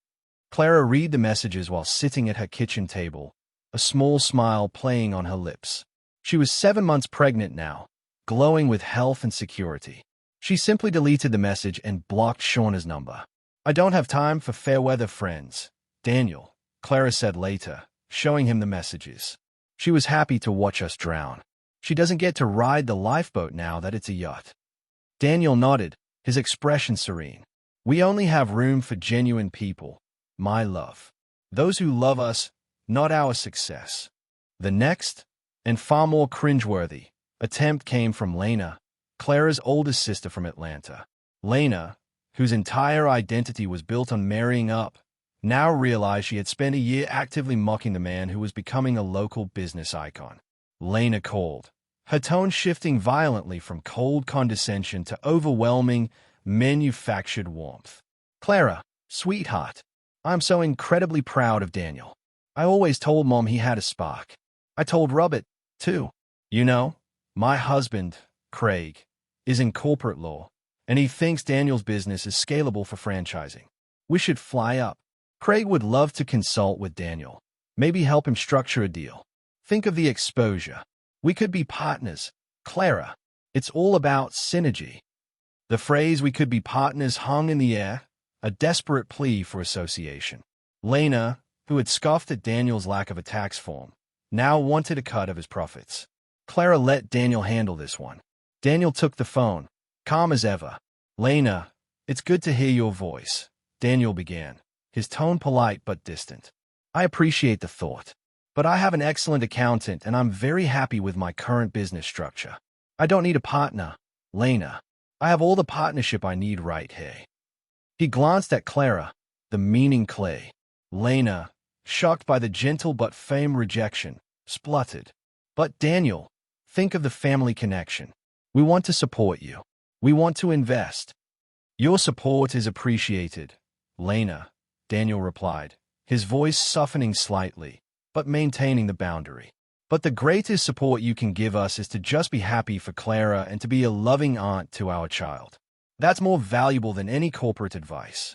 Clara read the messages while sitting at her kitchen table, a small smile playing on her lips. She was 7 months pregnant now, glowing with health and security. She simply deleted the message and blocked Shauna's number. "I don't have time for fair-weather friends, Daniel," Clara said later, showing him the messages. "She was happy to watch us drown. She doesn't get to ride the lifeboat now that it's a yacht." Daniel nodded, his expression serene. "We only have room for genuine people, my love. Those who love us, not our success." The next, and far more cringeworthy, attempt came from Lena, Clara's oldest sister from Atlanta. Lena, whose entire identity was built on marrying up, now realized she had spent a year actively mocking the man who was becoming a local business icon. Lena called, her tone shifting violently from cold condescension to overwhelming, manufactured warmth. "Clara, sweetheart, I'm so incredibly proud of Daniel. I always told Mom he had a spark. I told Robert, too. You know, my husband, Craig, is in corporate law, and he thinks Daniel's business is scalable for franchising. We should fly up. Craig would love to consult with Daniel, maybe help him structure a deal. Think of the exposure. We could be partners. Clara, it's all about synergy." The phrase "we could be partners" hung in the air, a desperate plea for association. Lena, who had scoffed at Daniel's lack of a tax form, now wanted a cut of his profits. Clara let Daniel handle this one. Daniel took the phone, calm as ever. "Lena, it's good to hear your voice," Daniel began, his tone polite but distant. "I appreciate the thought, but I have an excellent accountant and I'm very happy with my current business structure. I don't need a partner, Lena. I have all the partnership I need right here." He glanced at Clara, the meaning clay. Lena, shocked by the gentle but firm rejection, spluttered. "But Daniel, think of the family connection. We want to support you. We want to invest." "Your support is appreciated, Lena," Daniel replied, his voice softening slightly, but maintaining the boundary. "But the greatest support you can give us is to just be happy for Clara and to be a loving aunt to our child. That's more valuable than any corporate advice."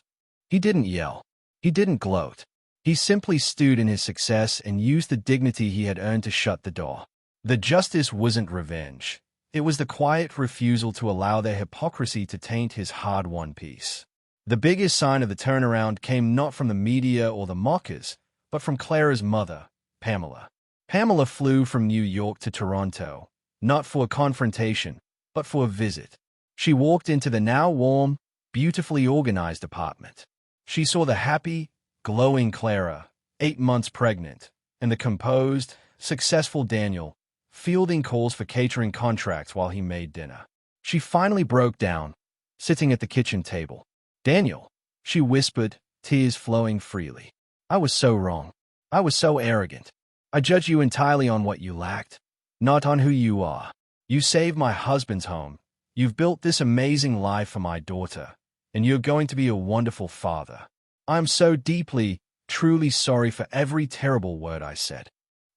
He didn't yell. He didn't gloat. He simply stewed in his success and used the dignity he had earned to shut the door. The justice wasn't revenge. It was the quiet refusal to allow their hypocrisy to taint his hard-won peace. The biggest sign of the turnaround came not from the media or the mockers, but from Clara's mother, Pamela. Pamela flew from New York to Toronto, not for a confrontation, but for a visit. She walked into the now warm, beautifully organized apartment. She saw the happy, glowing Clara, 8 months pregnant, and the composed, successful Daniel, fielding calls for catering contracts while he made dinner. She finally broke down, sitting at the kitchen table. "Daniel," she whispered, tears flowing freely. "I was so wrong. I was so arrogant. I judged you entirely on what you lacked, not on who you are. You saved my husband's home. You've built this amazing life for my daughter, and you're going to be a wonderful father. I'm so deeply, truly sorry for every terrible word I said."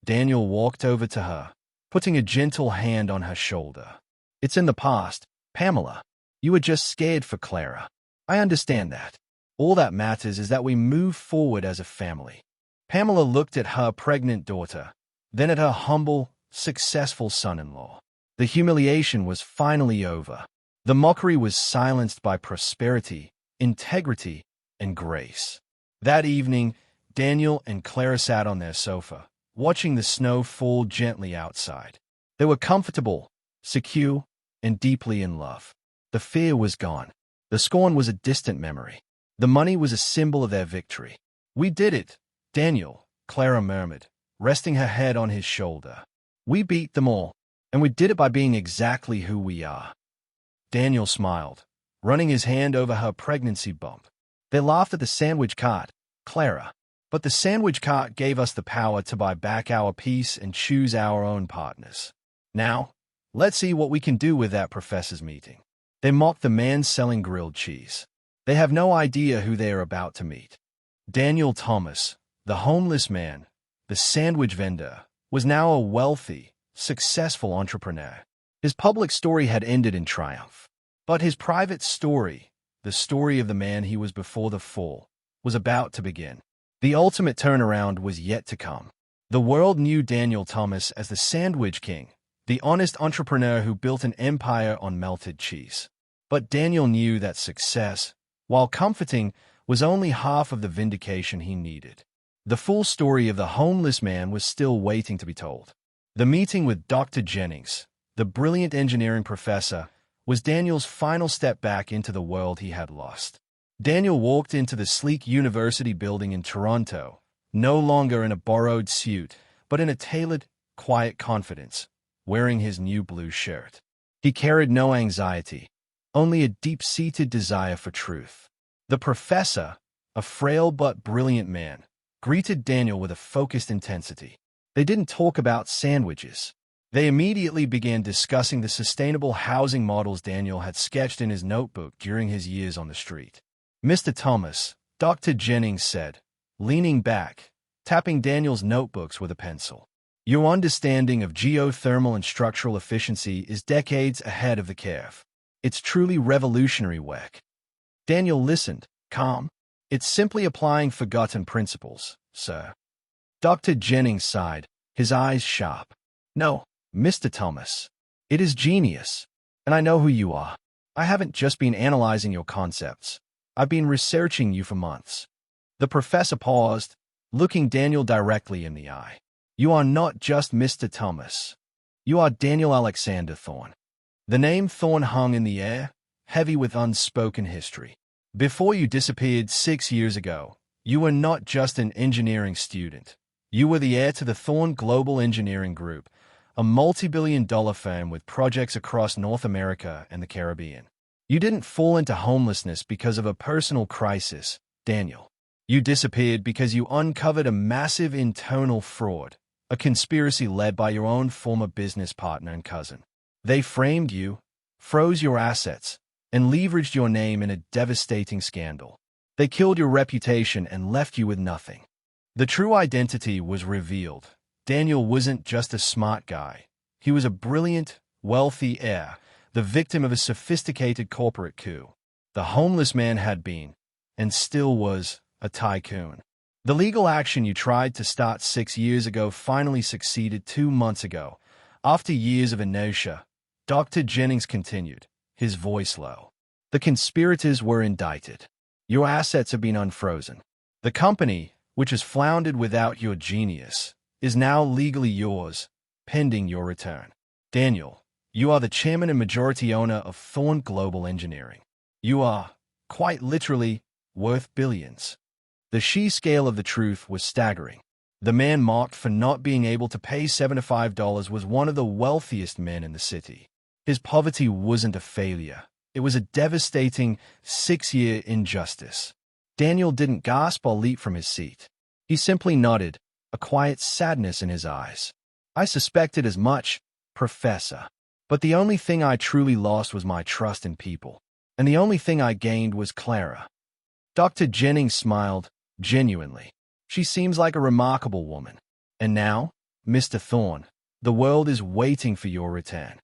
Daniel walked over to her, putting a gentle hand on her shoulder. "It's in the past, Pamela. You were just scared for Clara. I understand that. All that matters is that we move forward as a family." Pamela looked at her pregnant daughter, then at her humble, successful son-in-law. The humiliation was finally over. The mockery was silenced by prosperity, integrity, and grace. That evening, Daniel and Clara sat on their sofa, watching the snow fall gently outside. They were comfortable, secure, and deeply in love. The fear was gone. The scorn was a distant memory. The money was a symbol of their victory. "We did it, Daniel," Clara murmured, resting her head on his shoulder. "We beat them all, and we did it by being exactly who we are." Daniel smiled, running his hand over her pregnancy bump. "They laughed at the sandwich cart, Clara. But the sandwich cart gave us the power to buy back our peace and choose our own partners. Now, let's see what we can do with that professors' meeting." They mocked the man selling grilled cheese. They have no idea who they are about to meet. Daniel Thomas, the homeless man, the sandwich vendor, was now a wealthy, successful entrepreneur. His public story had ended in triumph. But his private story, the story of the man he was before the fall, was about to begin. The ultimate turnaround was yet to come. The world knew Daniel Thomas as the Sandwich King, the honest entrepreneur who built an empire on melted cheese. But Daniel knew that success, while comforting, was only half of the vindication he needed. The full story of the homeless man was still waiting to be told. The meeting with Dr. Jennings, the brilliant engineering professor, was Daniel's final step back into the world he had lost. Daniel walked into the sleek university building in Toronto, no longer in a borrowed suit, but in a tailored, quiet confidence, wearing his new blue shirt. He carried no anxiety, only a deep-seated desire for truth. The professor, a frail but brilliant man, greeted Daniel with a focused intensity. They didn't talk about sandwiches. They immediately began discussing the sustainable housing models Daniel had sketched in his notebook during his years on the street. "Mr. Thomas," Dr. Jennings said, leaning back, tapping Daniel's notebooks with a pencil. "Your understanding of geothermal and structural efficiency is decades ahead of the curve. It's truly revolutionary work." Daniel listened, calm. "It's simply applying forgotten principles, sir." Dr. Jennings sighed, his eyes sharp. "No, Mr. Thomas. It is genius. And I know who you are. I haven't just been analyzing your concepts. I've been researching you for months." The professor paused, looking Daniel directly in the eye. "You are not just Mr. Thomas. You are Daniel Alexander Thorne." The name Thorne hung in the air, heavy with unspoken history. Before you disappeared 6 years ago, you were not just an engineering student. You were the heir to the Thorne Global Engineering Group, a multi-billion-dollar firm with projects across North America and the Caribbean. You didn't fall into homelessness because of a personal crisis, Daniel. You disappeared because you uncovered a massive internal fraud, a conspiracy led by your own former business partner and cousin. They framed you, froze your assets, and leveraged your name in a devastating scandal. They killed your reputation and left you with nothing. The true identity was revealed. Daniel wasn't just a smart guy. He was a brilliant, wealthy heir, the victim of a sophisticated corporate coup. The homeless man had been, and still was, a tycoon. The legal action you tried to start 6 years ago finally succeeded 2 months ago. After years of inertia, Dr. Jennings continued, his voice low. The conspirators were indicted. Your assets have been unfrozen. The company, which has floundered without your genius, is now legally yours, pending your return. Daniel, you are the chairman and majority owner of Thorne Global Engineering. You are, quite literally, worth billions. The sheer scale of the truth was staggering. The man mocked for not being able to pay $75 was one of the wealthiest men in the city. His poverty wasn't a failure. It was a devastating 6-year injustice. Daniel didn't gasp or leap from his seat. He simply nodded, a quiet sadness in his eyes. I suspected as much, Professor. But the only thing I truly lost was my trust in people. And the only thing I gained was Clara. Dr. Jennings smiled, genuinely. She seems like a remarkable woman. And now, Mr. Thorne, the world is waiting for your return.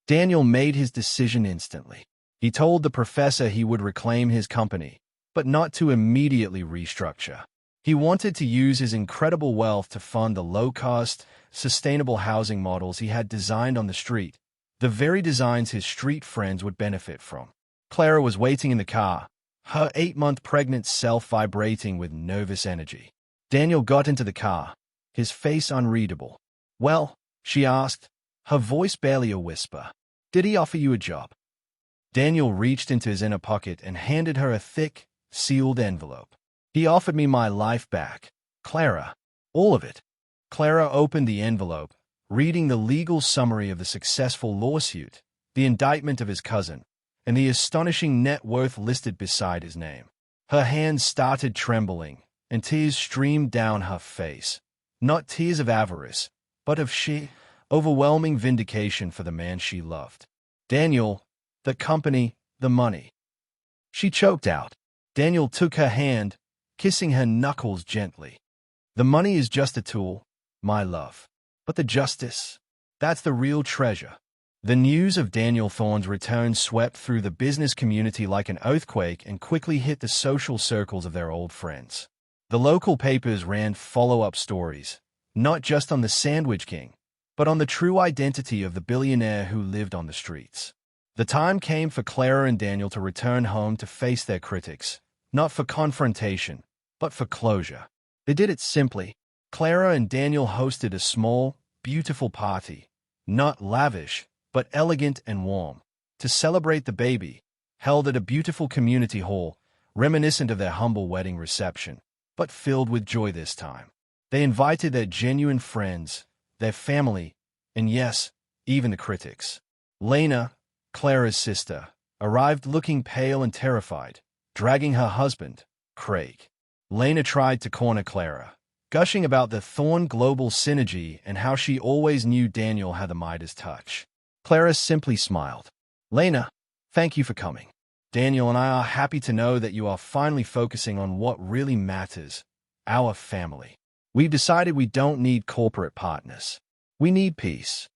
Daniel made his decision instantly. He told the professor he would reclaim his company, but not to immediately restructure. He wanted to use his incredible wealth to fund the low-cost, sustainable housing models he had designed on the street, the very designs his street friends would benefit from. Clara was waiting in the car, her 8-month pregnant self vibrating with nervous energy. Daniel got into the car, his face unreadable. "Well," she asked, her voice barely a whisper. "Did he offer you a job?" Daniel reached into his inner pocket and handed her a thick, sealed envelope. "He offered me my life back, Clara. All of it." Clara opened the envelope, reading the legal summary of the successful lawsuit, the indictment of his cousin, and the astonishing net worth listed beside his name. Her hands started trembling, and tears streamed down her face. Not tears of avarice, but of sheer, overwhelming vindication for the man she loved. "Daniel, the company, the money." She choked out. Daniel took her hand, kissing her knuckles gently. "The money is just a tool, my love. But the justice, that's the real treasure." The news of Daniel Thorne's return swept through the business community like an earthquake and quickly hit the social circles of their old friends. The local papers ran follow-up stories, not just on the Sandwich King, but on the true identity of the billionaire who lived on the streets. The time came for Clara and Daniel to return home to face their critics, not for confrontation, but for closure. They did it simply. Clara and Daniel hosted a small, beautiful party, not lavish, but elegant and warm, to celebrate the baby, held at a beautiful community hall, reminiscent of their humble wedding reception, but filled with joy this time. They invited their genuine friends, their family, and yes, even the critics. Lena, Clara's sister, arrived looking pale and terrified, dragging her husband, Craig. Lena tried to corner Clara, gushing about the Thorne global synergy and how she always knew Daniel had the Midas touch. Clara simply smiled. "Lena, thank you for coming. Daniel and I are happy to know that you are finally focusing on what really matters, our family. We've decided we don't need corporate partners. We need peace."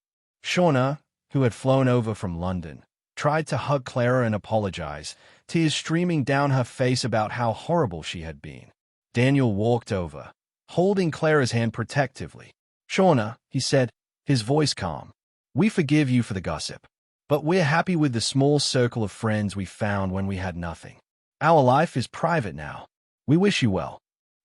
Shauna, who had flown over from London, tried to hug Clara and apologize, tears streaming down her face about how horrible she had been. Daniel walked over, holding Clara's hand protectively. "Shauna," he said, his voice calm, "we forgive you for the gossip, but we're happy with the small circle of friends we found when we had nothing. Our life is private now. We wish you well."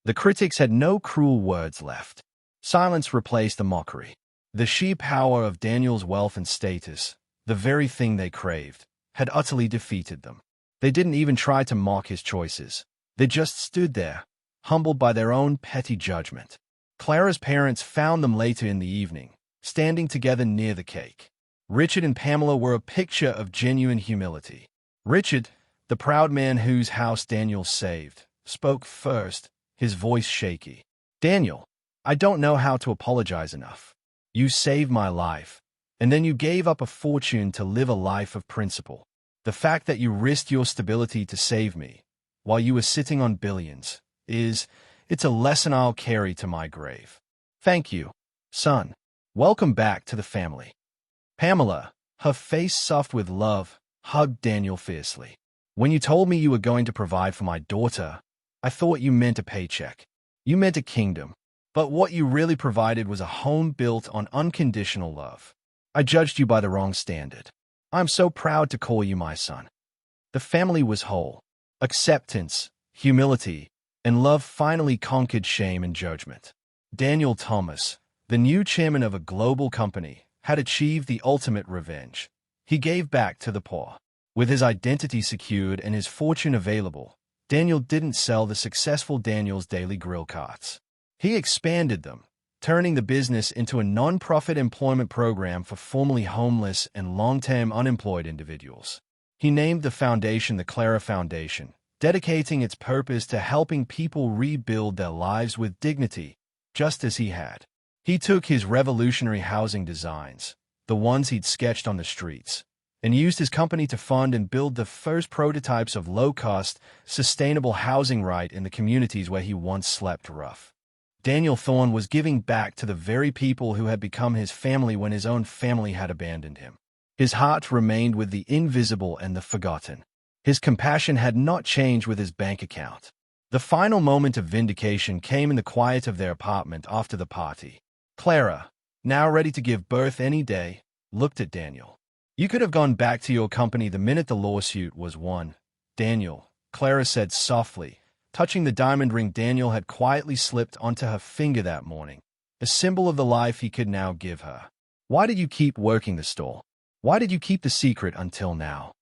The critics had no cruel words left. Silence replaced the mockery. The sheer power of Daniel's wealth and status, the very thing they craved, had utterly defeated them. They didn't even try to mock his choices. They just stood there, humbled by their own petty judgment. Clara's parents found them later in the evening, standing together near the cake. Richard and Pamela were a picture of genuine humility. Richard, the proud man whose house Daniel saved, spoke first, his voice shaky. "Daniel, I don't know how to apologize enough. You saved my life, and then you gave up a fortune to live a life of principle. The fact that you risked your stability to save me, while you were sitting on billions, it's a lesson I'll carry to my grave. Thank you, son. Welcome back to the family." Pamela, her face soft with love, hugged Daniel fiercely. "When you told me you were going to provide for my daughter, I thought you meant a paycheck. You meant a kingdom. But what you really provided was a home built on unconditional love. I judged you by the wrong standard. I'm so proud to call you my son." The family was whole. Acceptance, humility, and love finally conquered shame and judgment. Daniel Thomas, the new chairman of a global company, had achieved the ultimate revenge. He gave back to the poor. With his identity secured and his fortune available, Daniel didn't sell the successful Daniel's Daily Grill carts. He expanded them, turning the business into a non-profit employment program for formerly homeless and long-term unemployed individuals. He named the foundation the Clara Foundation, dedicating its purpose to helping people rebuild their lives with dignity, just as he had. He took his revolutionary housing designs, the ones he'd sketched on the streets, and used his company to fund and build the first prototypes of low-cost, sustainable housing right in the communities where he once slept rough. Daniel Thorne was giving back to the very people who had become his family when his own family had abandoned him. His heart remained with the invisible and the forgotten. His compassion had not changed with his bank account. The final moment of vindication came in the quiet of their apartment after the party. Clara, now ready to give birth any day, looked at Daniel. "You could have gone back to your company the minute the lawsuit was won, Daniel," Clara said softly, touching the diamond ring Daniel had quietly slipped onto her finger that morning, a symbol of the life he could now give her. "Why did you keep working the stall? Why did you keep the secret until now?"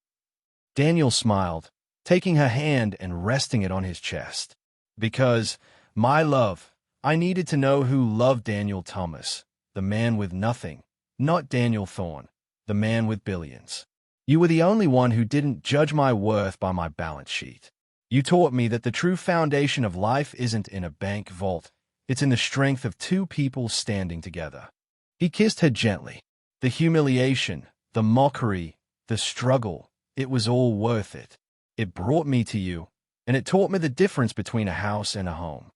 Daniel smiled, taking her hand and resting it on his chest. "Because, my love, I needed to know who loved Daniel Thomas, the man with nothing, not Daniel Thorne, the man with billions. You were the only one who didn't judge my worth by my balance sheet. You taught me that the true foundation of life isn't in a bank vault, it's in the strength of two people standing together." He kissed her gently. The humiliation, the mockery, the struggle, it was all worth it. It brought me to you, and it taught me the difference between a house and a home.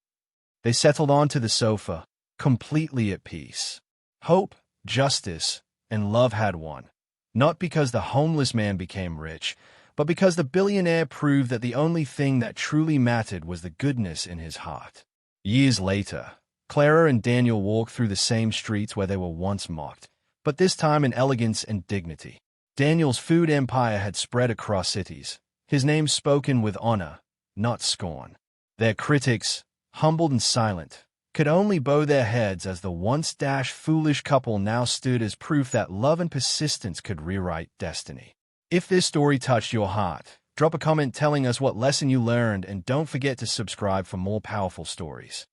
They settled onto the sofa, completely at peace. Hope, justice, and love had won, not because the homeless man became rich, but because the billionaire proved that the only thing that truly mattered was the goodness in his heart. Years later, Clara and Daniel walked through the same streets where they were once mocked, but this time in elegance and dignity. Daniel's food empire had spread across cities, his name spoken with honor, not scorn. Their critics, humbled and silent, could only bow their heads as the once foolish couple now stood as proof that love and persistence could rewrite destiny. If this story touched your heart, drop a comment telling us what lesson you learned, and don't forget to subscribe for more powerful stories.